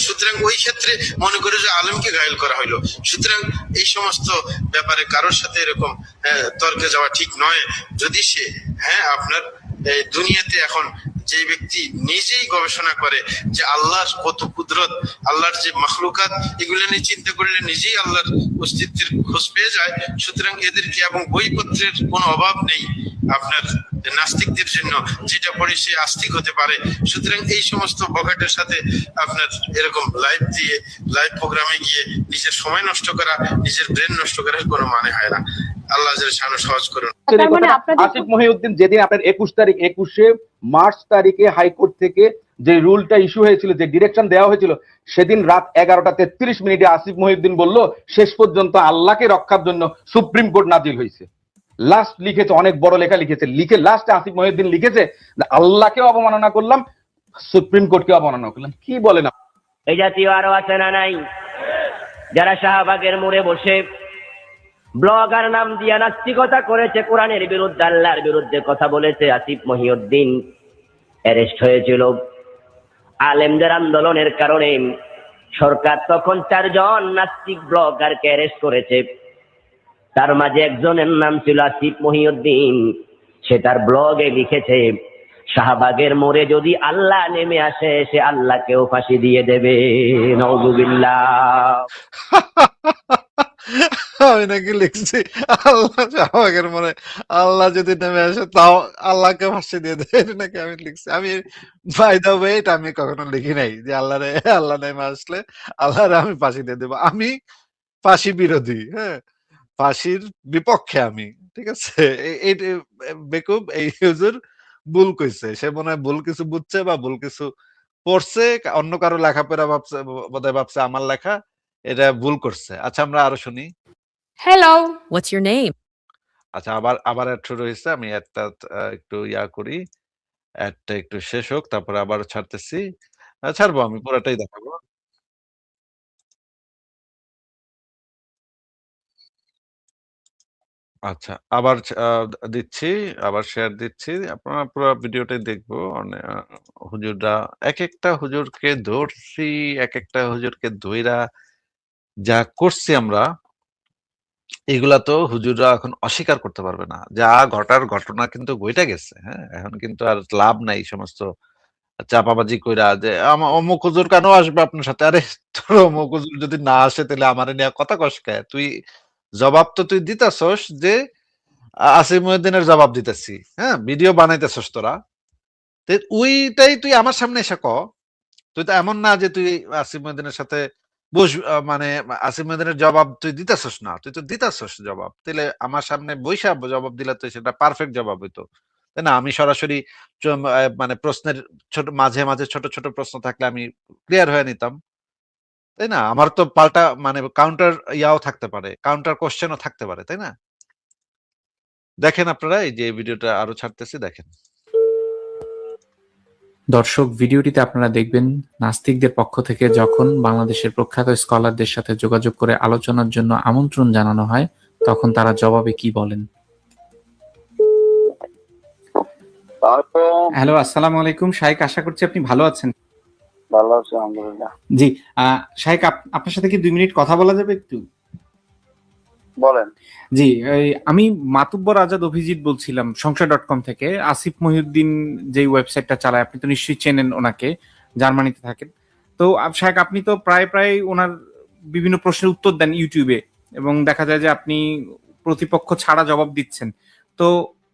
সুতরাং ওই ক্ষেত্রে মনে করি যে আলেমকে ঘায়েল করা হইলো। সুতরাং এই সমস্ত ব্যাপারে কারোর সাথে এরকম তর্কে যাওয়া ঠিক নয়। যদি সে আপনার দুনিয়াতে এখন যে ব্যক্তি নিজেই গবেষণা করে যে আল্লাহর কত কুদরত, আল্লাহর যে মাখলুকাত, এগুলো নিয়ে চিন্তা করলে নিজেই আল্লাহর অস্তিত্বের খোঁজ পেয়ে যায়। সুতরাং এদেরকে এবং বইপত্রের কোনো অভাব নেই আপনার নাস্তিকদের জন্য, যেটা পড়ে সে আস্তিক হতে পারে। সুতরাং এই সমস্ত বখাটের সাথে আপনার এরকম লাইভ দিয়ে লাইভ প্রোগ্রামে গিয়ে নিজের সময় নষ্ট করা, নিজের ব্রেন নষ্ট করার কোনো মানে হয় না। আল্লাহ সহজ করুন। আসিফ মহিউদ্দিন যেদিন আপনার 21শে মার্চ তারিখে হাইকোর্ট থেকে যে রুলটা ইস্যু হয়েছিল, যে ডিরেকশন দেওয়া হয়েছিল, সেদিন রাত 11:33 আসিফ মহিউদ্দিন বলল শেষ পর্যন্ত আল্লাহকে রক্ষার জন্য সুপ্রিম কোর্ট নাজিল হয়েছে। লাস্ট লিখেছে, অনেক বড় লেখা লিখেছে, লিখে লাস্টে আসিফ মহিউদ্দিন লিখেছে আল্লাহকে অবমাননা করলাম, সুপ্রিম কোর্টকে অবমাননা করলাম। কি বলেন? এই জাতীয় আরো আছে না নাই যারা শাহবাগের মোড়ে বসে ব্লগার নাম দিয়া নাস্তিকতা করেছে, কোরআনের বিরুদ্ধে আল্লাহর বিরুদ্ধে কথা বলেছে? আসিফ মহিউদ্দিন অ্যারেস্ট হয়েছিল আলেমদের আন্দোলনের কারণে। সরকার তখন 4 জন নাস্তিক ব্লগারকে অ্যারেস্ট করেছে। তার মাঝে একজনের নাম ছিল আসিফ মহিউদ্দিন। সে তার ব্লগে লিখেছে শাহবাগের মোড়ে যদি আল্লাহ নেমে আসে সে আল্লাহকেও ফাঁসি দিয়ে দেবে। নাউযুবিল্লাহ। আমি নাকি লিখছি আল্লাহ শাহবাগের মোড়ে আল্লাহ যদি নেমে আসে তাও আল্লাহকে ফাঁসি দিয়ে দেবে, এটা নাকি আমি লিখছি। আমি বাই দ্য ওয়ে এটা আমি কখনো লিখি নাই যে আল্লাহ নেমে আসলে আল্লাহরে আমি ফাঁসি দিয়ে দেবো। আমি ফাঁসি বিরোধী, হ্যাঁ, ফাঁসির বিপক্ষে আমি, ঠিক আছে। এই বেকুব এই হুজুর ভুল কইছে, সে মনে হয় ভুল কিছু বুঝছে বা ভুল কিছু পড়ছে, অন্য কারো লেখাপড়া বোধহয় ভাবছে আমার লেখা, এটা ভুল করছে। আচ্ছা আমরা আরো শুনি। Hello, what's your name? আচ্ছা আবার অ্যাড শুরু হয়েছে। আমি একটা একটু করি, অ্যাডটা একটু শেষ হোক, তারপরে আবার ছাড়তেছি। ছাড়বো, আমি পুরাটাই দেখাবো। আচ্ছা আবার দিচ্ছি, আবার শেয়ার দিচ্ছি। আপনারা পুরো ভিডিওটাই দেখবো। হুজুররা এক একটা হুজুরকে ধরছি, এক একটা হুজুরকে ধইরা যা করছি আমরা, এগুলা তো হুজুররা এখন অস্বীকার করতে পারবে না। যা ঘটার ঘটনা কিন্তু ঘইটা গেছে। হ্যাঁ, এখন কিন্তু আর লাভ নাই এই সমস্ত চাপাবাজি কইরা যে অমুক হুজুর কেন আসবে আপনার সাথে। আরে তোর অমুক হুজুর যদি না আসে তাহলে আমারে নিয়ে কথা কস কে? তুই জবাব তো তুই দিতাছস যে আসিফ মহিউদ্দিনের জবাব দিতেছি, হ্যাঁ, ভিডিও বানাইতেছস তোরা। ওইটাই তুই আমার সামনে এসে ক। তুই তো এমন না যে তুই আসিফ মহিউদ্দিনের সাথে মানে আসিফ মহিউদ্দিনের জবাব তুই দিতেছস না, তুই তো দিতেছস জবাব। তাহলে আমার সামনে বৈশা জবাব দিলে তো সেটা পারফেক্ট জবাব হইতো, তাই না? আমি সরাসরি মানে প্রশ্নের মাঝে মাঝে ছোট ছোট প্রশ্ন থাকলে আমি ক্লিয়ার হয়ে নিতাম, তাই না? আমার তো পাল্টা মানে কাউন্টার থাকতে পারে, কাউন্টার কোশ্চেনও থাকতে পারে, তাই না? দেখেন আপনারা, এই যে ভিডিওটা আরো ছাড়তেছি, দেখেন। দর্শক, ভিডিওটিতে আপনারা দেখবেন নাস্তিকদের পক্ষ থেকে যখন বাংলাদেশের প্রখ্যাত স্কলারদের সাথে যোগাযোগ করে আলোচনার জন্য আমন্ত্রণ জানানো হয়, তখন তারা জবাবে কি বলেন। হ্যালো, আসসালামু আলাইকুম শাইখ, আশা করছি আপনি ভালো আছেন। ভালো আছি আলহামদুলিল্লাহ। জি শাইখ, আপনার সাথে কি 2 মিনিট কথা বলা যাবে একটু? বলেন। জি, আমি মাতুব্বর আজাদ অভিজিৎ বলছিলাম সংসার.com থেকে। আসিফ মহিউদ্দিন যেই ওয়েবসাইটটা চালায় আপনি তো নিশ্চয়ই চেনেন ওনাকে, জার্মানিতে থাকেন। তো শায়েখ আপনি তো প্রায় ওনার বিভিন্ন প্রশ্নের উত্তর দেন ইউটিউবে এবং দেখা যায় যে আপনি প্রতিপক্ষ ছাড়া জবাব দিচ্ছেন। তো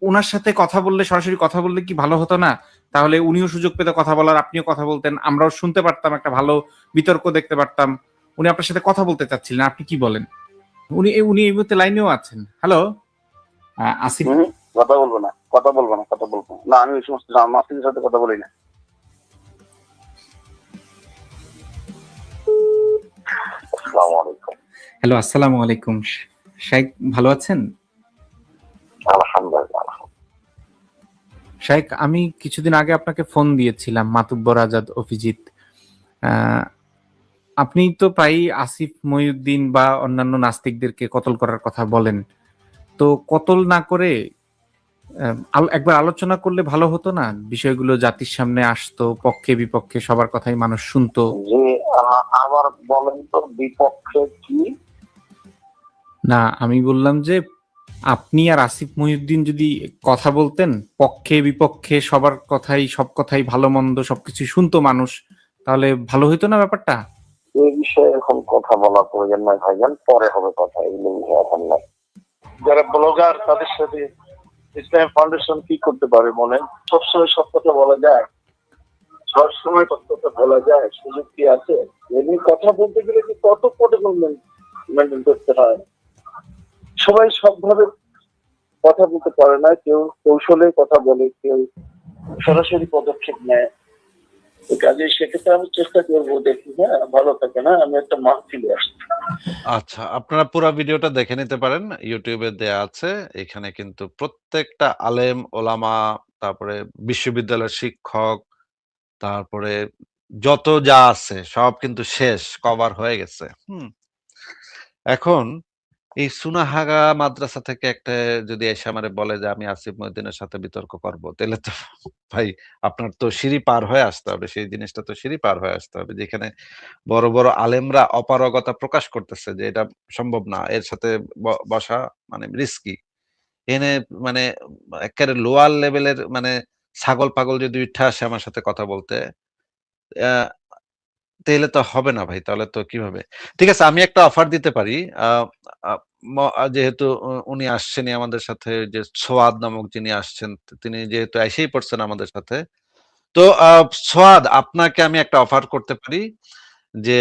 উনার সাথে কথা বললে সরাসরি কথা বললে কি ভালো হতো না? তাহলে উনিও সুযোগ পেতে কথা বলার, আপনিও কথা বলতেন, আমরাও শুনতে পারতাম, একটা ভালো বিতর্ক দেখতে পারতাম। উনি আপনার সাথে কথা বলতে চাচ্ছিলেন, আপনি কি বলেন? উনি এই মুহূর্তে লাইনেও আছেন। হ্যালো আসিফ। কথা বলবো না। না, আমি ওই সমস্ত নাস্তিকের সাথে কথা বলি না। আসসালামু আলাইকুম। হ্যালো, আসসালামু আলাইকুম। শাইখ ভালো আছেন? আলহামদুলিল্লাহ। শাইখ আমি কিছুদিন আগে আপনাকে ফোন দিয়েছিলাম, মাতুব্বর আজাদ অভিজিৎ। আপনি তো প্রায়ই আসিফ মহিউদ্দিন বা অন্যান্য নাস্তিকদেরকে কতল করার কথা বলেন। তো কতল না করে একবার আলোচনা করলে ভালো হতো না? বিষয়গুলো জাতির সামনে আসতো, পক্ষে বিপক্ষে সবার কথাই মানুষ শুনতো। যে আবার বলেন তো বিপক্ষে কি? না, আমি বললাম যে আপনি আর আসিফ মহিউদ্দিন যদি কথা বলতেন, পক্ষে বিপক্ষে সবার কথাই, সব কথাই ভালো মন্দ সবকিছু শুনতো মানুষ, তাহলে ভালো হইতো না ব্যাপারটা? এই বিষয়ে এখন কথা বলা প্রয়োজন নয় ভাইজান, পরে হবে কথা, এগুলো বিষয়ে এখন নয়। যারা ব্লগার তাদের সাথে ইসলাম ফাউন্ডেশন কি করতে পারে বলেন? সবসময় সব কথা বলা যায়? সবসময় সব কথা বলা যায়? সুযোগ কি আছে? এমনি কথা বলতে গেলে কি কত প্রোটোকল মেনটেন করতে হয়? সবাই সবভাবে কথা বলতে পারে না, কেউ কৌশলে কথা বলে, কেউ সরাসরি পদক্ষেপ নেয়। কাজে সেক্ষেত্রে আমি চেষ্টা করবো, দেখি হ্যাঁ ভালো থাকে না, আমি একটা মাহফিলে আসছি। আচ্ছা, আপনারা পুরো ভিডিওটা দেখে নিতে পারেন, ইউটিউবে দেয়া আছে। এখানে কিন্তু প্রত্যেকটা আলেম ওলামা, তারপরে বিশ্ববিদ্যালয়ের শিক্ষক, তারপরে যত যা আছে সব কিন্তু শেষ কভার হয়ে গেছে। এখন এই সুনাহাগা মাদ্রাসা থেকে একটা যদি এসে আমারে বলে যে আমি আসিফ মহিউদ্দিনের সাথে বিতর্ক করব, তাহলে তো ভাই আপনার তো সিঁড়ি পার হয়ে আসতে হবে। সেই জিনিসটা তো সিঁড়ি পার হয়ে আসতে হবে, যেখানে বড় বড় আলেমরা অপারগতা প্রকাশ করতেছে যে এটা সম্ভব না, এর সাথে বসা মানে রিস্কি। এনে মানে একেবারে লোয়ার লেভেলের মানে ছাগল পাগল যদি উঠে আসে আমার সাথে কথা বলতে, তাহলে তো হবে না ভাই, তাহলে তো কিভাবে? ঠিক আছে, আমি একটা অফার দিতে পারি। যেহেতু উনি আসছেনই আমাদের সাথে, যে সোয়াদ নামক যিনি আসছেন, তিনি যেহেতু এসেই পড়ছেন আমাদের সাথে, তো সোয়াদ আপনাকে আমি একটা অফার করতে পারি যে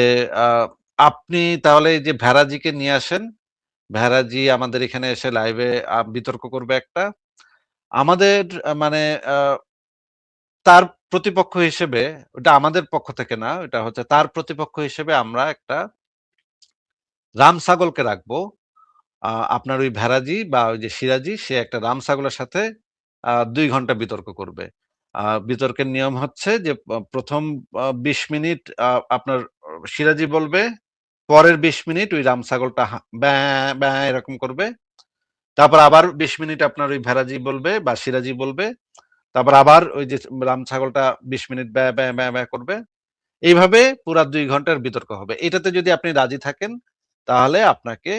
আপনি তাহলে এই যে ভেরাজিকে নিয়ে আসেন, ভেরাজি আমাদের এখানে এসে লাইভে বিতর্ক করবে একটা। আমাদের মানে তার প্রতিপক্ষ হিসেবে, ওটা আমাদের পক্ষ থেকে না, ওটা হচ্ছে তার প্রতিপক্ষ হিসেবে আমরা একটা রাম ছাগলকে রাখবো। আপনার ওই ভেরাজি বা ওই যে সিরাজি, সে একটা রাম ছাগলের সাথে ২ ঘন্টা বিতর্ক করবে। বিতর্কের নিয়ম হচ্ছে যে প্রথম ২০ মিনিট আপনার সিরাজি বলবে, পরের ২০ মিনিট ওই রাম ছাগলটা ব্যাঁ ব্যাঁ এরকম করবে। তারপর আবার ২০ মিনিট আপনার ওই ভেরাজি বলবে বা সিরাজি বলবে। তারপর আবার ওই যে রাম ছাগলটা ২০ মিনিট ব্যাঁ ব্যাঁ ব্যাঁ ব্যাঁ করবে। এইভাবে পুরা ২ ঘন্টার বিতর্ক হবে। এটাতে যদি আপনি রাজি থাকেন, তাহলে আপনাকে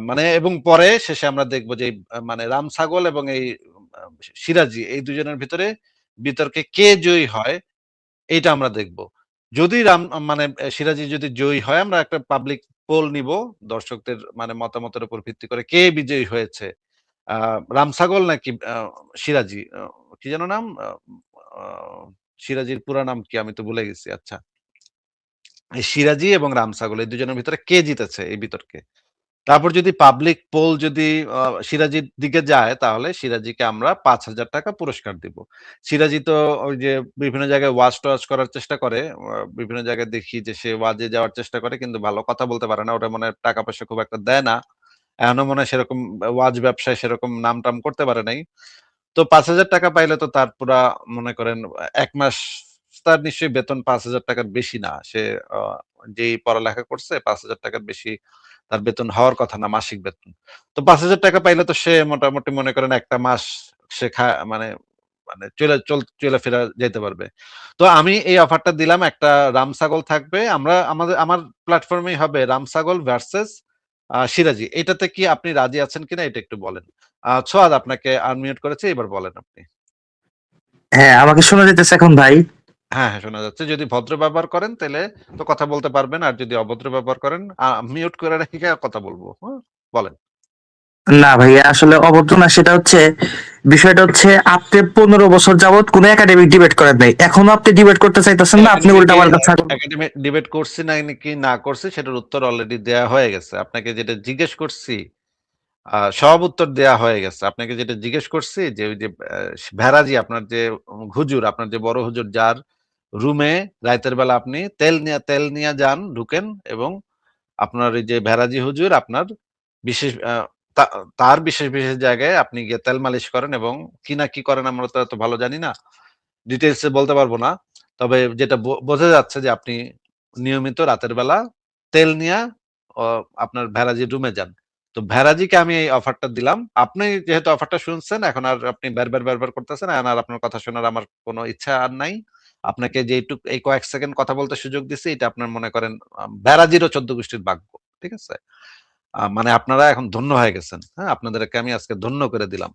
মানে এবং পরে শেষে আমরা দেখব যে মানে রাম ছাগল এবং এই সিরাজি, এই দুজনের ভিতরে বিতর্কে কে জয়ী হয়, এইটা আমরা দেখব। যদি মানে সিরাজি যদি জয়ী হয়, আমরা একটা পাবলিক পোল নিব দর্শকদের মানে মতামতের উপর ভিত্তি করে, কে বিজয়ী হয়েছে, রাম ছাগল নাকি সিরাজি। কি যেন নাম? সিরাজির পুরা নাম কি আমি তো ভুলে গেছি। আচ্ছা, এই সিরাজি এবং রাম ছাগল এই দুজনের ভিতরে কে জিতেছে এই বিতর্কে। তারপর যদি পাবলিক পোল যদি সিরাজির দিকে যায়, তাহলে সিরাজিকে আমরা ৫,০০০ টাকা পুরস্কার দিব। সিরাজি তো ওই যে বিভিন্ন জায়গায় ওয়াজ করার চেষ্টা করে, বিভিন্ন জায়গায় দেখি যে সে ওয়াজে যাওয়ার চেষ্টা করে, কিন্তু ভালো কথা বলতে পারে না, ওটা মনে হয় টাকা পয়সা খুব একটা দেয় না, এখনো মনে হয় সেরকম ওয়াজ ব্যবসায় সেরকম নাম টাম করতে পারে নাই। তো ৫,০০০ টাকা পাইলে তো তার পুরা মনে করেন ১ মাস, তার নিশ্চয়ই বেতন ৫,০০০ টাকার বেশি না। সে যেই পড়ালেখা করছে ৫,০০০ টাকার বেশি তার বেতন হওয়ার কথা না, মাসিক বেতন। তো ৫,০০০ টাকা পাইলে তো সে মোটামুটি মনে করেন একটা মাস সে মানে মানে চলে ফেরা যাইতে পারবে। তো আমি এই অফারটা দিলাম, একটা রাম ছাগল থাকবে। আমার প্ল্যাটফর্মেই হবে রাম ছাগল ভার্সেস সিরাজি, এটাতে কি আপনি রাজি আছেন কিনা এটা একটু বলেন। সোহাদ আপনাকে আনমিউট করেছে, এবার বলেন আপনি। হ্যাঁ, আমাকে শোনা যেতেছে এখন ভাই? হ্যাঁ, হ্যাঁ, শোনা যাচ্ছে। যদি ভদ্র ব্যবহার করেন তাইলে তো কথা বলতে পারবেন। আর যদি অভদ্র ব্যবহার করেন মিউট করে রেখে কথা বলবো। হ্যাঁ? বলেন। না ভাইয়া, আসলে অভদ্র না, সেটা হচ্ছে বিষয়টা হচ্ছে আপনি 15 বছর যাবত কোন একাডেমিক ডিবেট করেন নাই, এখনো আপনি ডিবেট করতে চাইতেছেন না, আপনি উল্টা পাল্টা একাডেমি ডিবেট করছি নাকি না করছি সেটার উত্তর অলরেডি দেয়া হয়ে গেছে। আপনাকে যেটা জিজ্ঞেস করছি সব উত্তর দেয়া হয়ে গেছে। আপনাকে যেটা জিজ্ঞেস করছি যে ওই যে ভেরাজি, আপনার যে হুজুর, আপনার যে বড় হুজুর যার রুমে রাতের বেলা আপনি তেল নিয়ে যান, ঢুকেন এবং আপনার এই যে ভেরাজি হুজুর আপনার বিশেষ তার বিশেষ জায়গায় আপনি গিয়ে তেল মালিশ করেন এবং কি না কি করেন আমরা তো এত ভালো জানি না, ডিটেলস এ বলতে পারবো না। তবে যেটা বোঝা যাচ্ছে যে আপনি নিয়মিত রাতের বেলা তেল নিয়ে আপনার ভেরাজির রুমে যান। তো ভেরাজিকে আমি এই অফারটা দিলাম। আপনি যেহেতু অফারটা শুনছেন, এখন আর আপনি বারবার করতেছেন, এখন আর আপনার কথা শোনার আমার কোনো ইচ্ছা আর নাই। আপনাকে যেটুক এই কয়েক সেকেন্ড কথা বলতে সুযোগ দিচ্ছি, এটা আপনার মনে করেন ভেরাজিরও 14 গোষ্ঠীর ভাগ্য। ঠিক আছে? মানে আপনারা এখন ধন্য হয়ে গেছেন। হ্যাঁ? আপনাদেরকে আমি আজকে ধন্য করে দিলাম।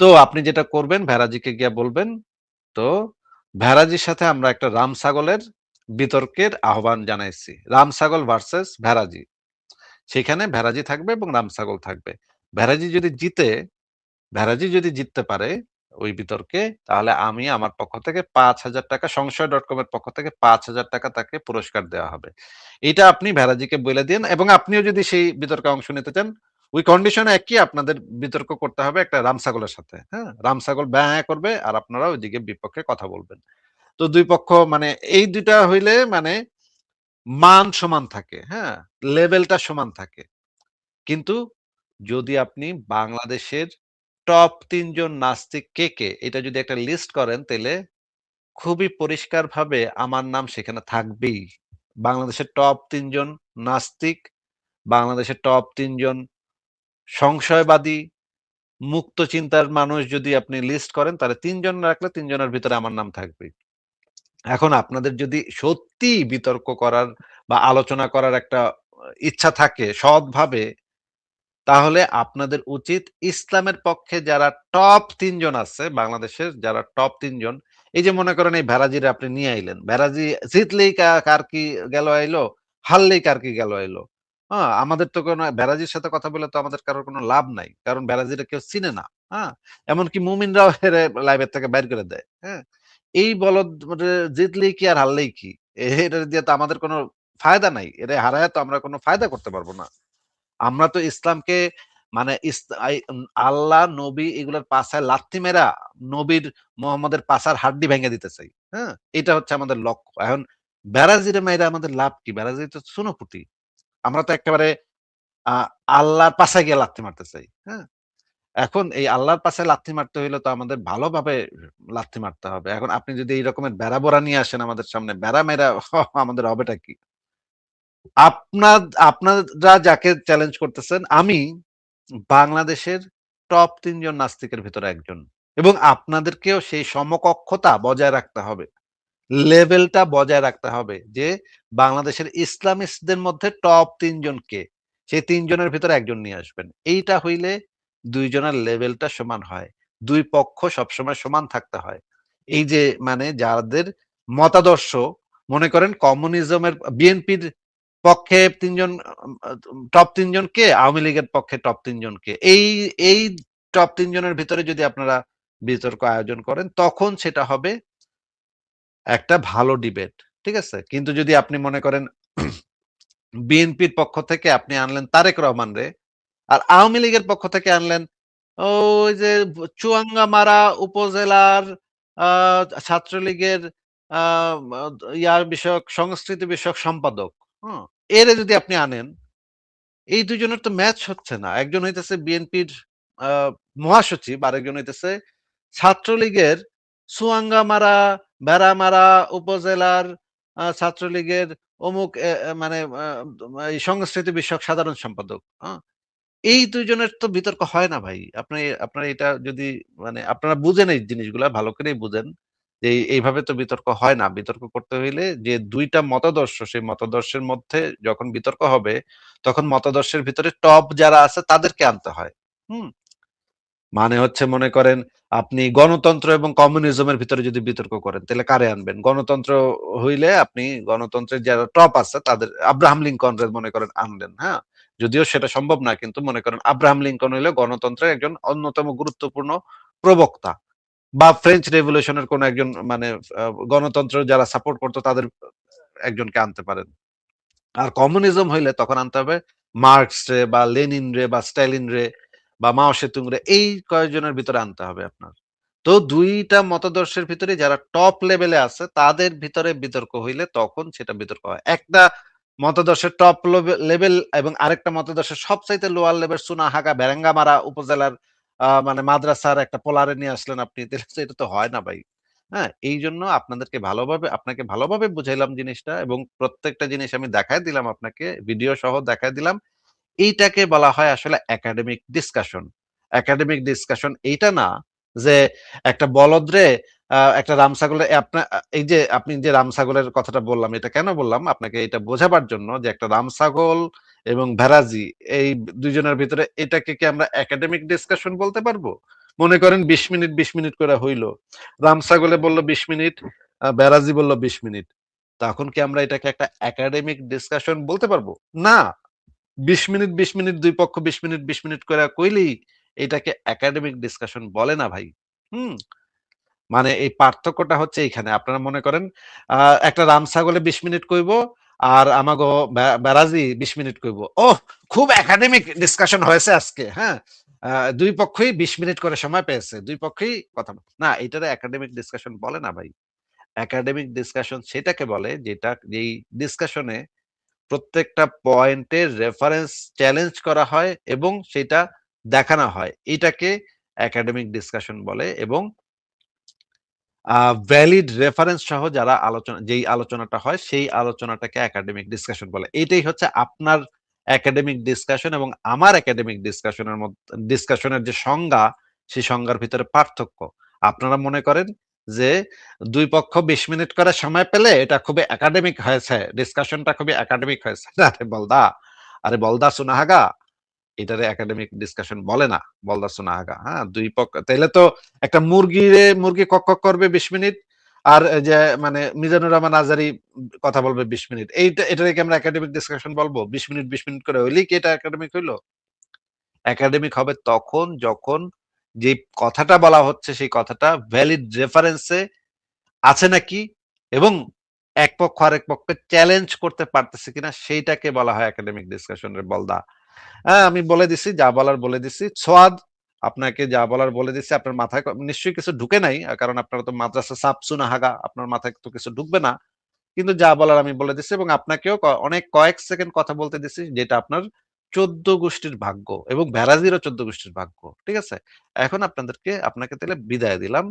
তো আপনি যেটা করবেন, ভেরাজিকে গিয়ে বলবেন, তো ভেরাজির সাথে আমরা একটা রাম ছাগলের বিতর্কের আহ্বান জানাইছি। রাম ছাগল ভার্সেস ভেরাজি। সেখানে ভেরাজি থাকবে এবং রাম ছাগল থাকবে। ভেরাজি যদি জিততে পারে ওই বিতর্কে, তাহলে আমি আমার পক্ষ থেকে ৫,০০০ টাকা, সংশয়.com এর পক্ষ থেকে ৫,০০০ টাকা তাকে পুরস্কার দেওয়া হবে। এটা আপনি ভেরাজিকে বলে দিন, এবং আপনিও যদি সেই বিতর্কে অংশ নিতে চান, ওই কন্ডিশনে একই, আপনাদের বিতর্ক করতে হবে একটা রাম ছাগলের সাথে। হ্যাঁ? রাম ছাগল ব্যাঁ করবে আর আপনারা ওইদিকে বিপক্ষে কথা বলবেন। তো ২ পক্ষ মানে এই ২ টা হইলে মানে মান সমান থাকে। হ্যাঁ? লেভেলটা সমান থাকে। কিন্তু যদি আপনি বাংলাদেশের টপ ৩ জন নাস্তিক কে, এটা যদি একটা লিস্ট করেন, তাইলে খুবই পরিষ্কারভাবে আমার নাম সেখানে থাকবেই। বাংলাদেশের টপ ৩ জন নাস্তিক, বাংলাদেশের টপ ৩ জন সংশয়বাদী, মুক্ত চিন্তার মানুষ যদি আপনি লিস্ট করেন, তাহলে ৩ জন রাখলে ৩ জনের ভিতরে আমার নাম থাকবেই। এখন আপনাদের যদি সত্যিই বিতর্ক করার বা আলোচনা করার একটা ইচ্ছা থাকে সৎভাবে, তাহলে আপনাদের উচিত ইসলামের পক্ষে যারা টপ ৩ জন আছে, বাংলাদেশের যারা টপ ৩ জন, এই যে মনে করেন এই ভেরাজিরে আপনি নিয়ে আইলেন। ভেরাজি জিতলেই কার কি গেল আইলো, হারলেই কার কি গেল আইলো। আমাদের তো কোনো ভেরাজির সাথে কথা বলে তো আমাদের কারোর কোনো লাভ নাই। কারণ ভেরাজিরে কেউ চিনে না। হ্যাঁ? এমনকি মুমিনরাও এরে লাইভের থেকে বাইর করে দেয়। হ্যাঁ? এই বলদ জিতলেই কি আর হারলেই কি? এটা দিয়ে তো আমাদের কোনো ফায়দা নাই। এরে হারায় তো আমরা কোনো ফায়দা করতে পারব না। আমরা তো ইসলামকে মানে আল্লাহ, নবী এগুলোর পাছায় লাথি মেরা নবীর মোহাম্মদের পাছার হাড্ডি ভেঙে দিতে চাই। হ্যাঁ? এটা হচ্ছে আমাদের লক্ষ্য। এখন বেরাজিরে মাইরা আমাদের লাভ কি? বেরাজি তো চুনোপুঁটি। আমরা তো একেবারে আ আল্লাহর পাছায় গিয়ে লাথি মারতে চাই। হ্যাঁ? এখন এই আল্লাহর পাছায় লাথি মারতে হইলে তো আমাদের ভালোভাবে লাথি মারতে হবে। এখন আপনি যদি এই রকমের বেড়া-বোরা নিয়ে আসেন আমাদের সামনে, বেড়া মেরা আমাদের হবেটা কি? আপনারা যাকে চ্যালেঞ্জ করতেছেন, আমি বাংলাদেশের টপ ৩ জন নাস্তিকের ভেতরে একজন। এবং আপনাদেরকেও সেই সমকক্ষতা বজায় রাখতে হবে। লেভেলটা বজায় রাখতে হবে যে বাংলাদেশের ইসলামিস্টদের মধ্যে টপ ৩ জন কে? সেই ৩ জনের ভেতরে একজন নিয়ে আসবেন। এইটা হইলে ২ জনের লেভেলটা সমান হয়। ২ পক্ষ সবসময় সমান থাকতে হয়। এই যে মানে যাদের মতাদর্শ, মনে করেন কমিউনিজমের বিএনপির পক্ষে ৩ জন, টপ ৩ জন কে? আওয়ামী লীগের পক্ষে টপ ৩ জন কে? এই টপ ৩ জনের ভিতরে যদি আপনারা বিতর্ক আয়োজন করেন, তখন সেটা হবে একটা ভালো ডিবেট। ঠিক আছে? কিন্তু যদি আপনি মনে করেন বিএনপির পক্ষ থেকে আপনি আনলেন তারেক রহমান রে, আর আওয়ামী লীগের পক্ষ থেকে আনলেন ওই যে চুয়াঙ্গামারা উপজেলার আ ছাত্রলীগের আ সংস্কৃতি বিষয়ক সম্পাদক। হুম? এরে যদি আপনি আনেন, এই ২ জনের তো ম্যাচ হচ্ছে না। একজন হইতেছে বিএনপির আ মহাসচিব, আরেকজন হইতেছে ছাত্রলীগের চুয়াঙ্গামারা, বেড়ামারা উপজেলার ছাত্রলীগের অমুক মানে এই সংস্কৃতি বিষয়ক সাধারণ সম্পাদক। এই ২ জনের তো বিতর্ক হয় না ভাই। আপনারা এটা যদি মানে আপনারা বুঝেন এই জিনিসগুলা, ভালো করেই বুঝেন যে এইভাবে তো বিতর্ক হয় না। বিতর্ক করতে হইলে যে ২ টা মতাদর্শ, সেই মতাদর্শের মধ্যে যখন বিতর্ক হবে, তখন মতাদর্শের ভিতরে টপ যারা আছে তাদেরকে আনতে হয়। হুম? মানে হচ্ছে মনে করেন আপনি গণতন্ত্র এবং কমিউনিজমের ভিতরে যদি বিতর্ক করেন, তাহলে কারে আনবেন? গণতন্ত্র হইলে আপনি গণতন্ত্রের যারা টপ আছে তাদের আব্রাহাম লিঙ্কনরে মনে করেন আনলেন, হ্যাঁ? যদিও সেটা সম্ভব না, কিন্তু মনে করেন আব্রাহাম লিঙ্কন হইলো গণতন্ত্রের একজন অন্যতম গুরুত্বপূর্ণ প্রবক্তা। বা ফ্রেঞ্চ রেভলিউশনের কোন একজন মানে গণতন্ত্র যারা সাপোর্ট করতো তাদের একজনকে আনতে পারেন। আর কমিউনিজম হইলে তখন আনতে হবে মার্কস রে বা লেনিন রে বা স্ট্যালিন রে বা মাও সেতুং রে, এই কয়েকজনের ভিতরে আনতে হবে আপনার। তো ২ টা মতাদর্শের ভিতরে যারা টপ লেভেলে আছে তাদের ভিতরে বিতর্ক হইলে তখন সেটা বিতর্ক হয়। একটা মতাদর্শের টপ লেভেল এবং আরেকটা মতাদর্শের সবচাইতে লোয়ার লেভেল সুনাহাগা ভেরেঙ্গামারা উপজেলার মানে মাদ্রাসার একটা পোলারে নিয়ে আসলেন আপনি। তাহলে তো এটা তো হয় না ভাই। হ্যাঁ? এইজন্য আপনাকে ভালোভাবে বুঝাইলাম জিনিসটা এবং প্রত্যেকটা জিনিস আমি দেখায় দিলাম আপনাকে, ভিডিও সহ দেখায় দিলাম। এইটাকে বলা হয় আসলে একাডেমিক ডিসকাশন। একাডেমিক ডিসকাশন এইটা না যে একটা বলদরে একটা রামছাগলে এই যে আপনি যে রামছাগলের কথাটা বললাম, এটা কেন বললাম? আপনাকে এটা বোঝাবার জন্য যে একটা রামছাগল এবং ভেড়াজি এই ২ জনের ভিতরে এটাকে কি আমরা একাডেমিক ডিসকাশন বলতে পারবো? মনে করেন ২০ মিনিট ২০ মিনিট করে হইলো। রামছাগলে বলল ২০ মিনিট, ভেড়াজি বলল ২০ মিনিট। তখন কি আমরা এটাকে একটা একাডেমিক ডিসকাশন বলতে পারবো? না। ২০ মিনিট ২০ মিনিট ২ পক্ষ ২০ মিনিট ২০ মিনিট করে কইলেই এটাকে একাডেমিক ডিসকাশন বলে না ভাই। হুম? মানে এই পার্থক্যটা হচ্ছে এইখানে। আপনারা মনে করেন আ একটা রামছাগলে ২০ মিনিট কইবো আর আমাগো বেড়াজি ২০ মিনিট কইবো। ওহ! খুব একাডেমিক ডিসকাশন হয়েছে আজকে, হ্যাঁ? ২ পক্ষই ২০ মিনিট করে সময় পেয়েছে। ২ পক্ষই কথা না, এটারে একাডেমিক ডিসকাশন বলে না ভাই। একাডেমিক ডিসকাশন সেটাকে বলে যেই ডিসকাশনে প্রত্যেকটা পয়েন্টের রেফারেন্স চ্যালেঞ্জ করা হয় এবং সেটা দেখানো হয়। এটাকে একাডেমিক ডিসকাশন বলে এবং ভ্যালিড রেফারেন্স সহ যেই আলোচনাটা হয় সেই আলোচনাটাকে একাডেমিক ডিসকাশন বলে। এইটাই হচ্ছে আপনার একাডেমিক ডিসকাশন এবং আমার একাডেমিক ডিসকাশনের যে সংজ্ঞা, সেই সংজ্ঞার ভিতরে পার্থক্য। আপনারা মনে করেন যে ২ পক্ষ ২০ মিনিট করে সময় পেলে এটা খুবই একাডেমিক হয়েছে, ডিসকাশনটা খুবই একাডেমিক হয়েছে। আরে বলদা সুনাহাগা, এটারে একাডেমিক ডিসকাশন বলে না। বলদা সুনাহাগা, হ্যাঁ? ২ পক্ষ তাইলে তো একটা মুরগি কক কক করবে ২০ মিনিট আর যে মানে মিজানুর রহমান আজারি কথা বলবে ২০ মিনিট। এটারে কি আমরা একাডেমিক ডিসকাশন বলবো? ২০ মিনিট ২০ মিনিট করে হইলেই কি এটা একাডেমিক হইলো? একাডেমিক হবে তখন যখন যে কথাটা বলা হচ্ছে সেই কথাটা ভ্যালিড রেফারেন্সে আছে নাকি এবং এক পক্ষ আরেক পক্ষকে চ্যালেঞ্জ করতে পারতেছে কিনা সেইটাকে বলা হয় একাডেমিক ডিসকাশনের বলদা। হ্যাঁ, আমি বলে দিছি, যা বলার বলে দিছি। সোয়াদ, আপনাকে যা বলার বলে দিছি। আপনার মাথায় নিশ্চয়ই কিছু ঢুকে নাই। কারণ আপনারা তো মাদ্রাসা সাপসুনা হাগা, আপনার মাথায় তো কিছু ঢুকবে না। কিন্তু যা বলার আমি বলে দিছি এবং আপনাকেও অনেক কয়েক সেকেন্ড কথা বলতে দিছি, যেটা আপনার ১৪ গোষ্ঠীর ভাগ্য এবং ভেড়াজিরও ১৪ গোষ্ঠীর ভাগ্য। ঠিক আছে? এখন আপনাকে তাহলে বিদায় দিলাম।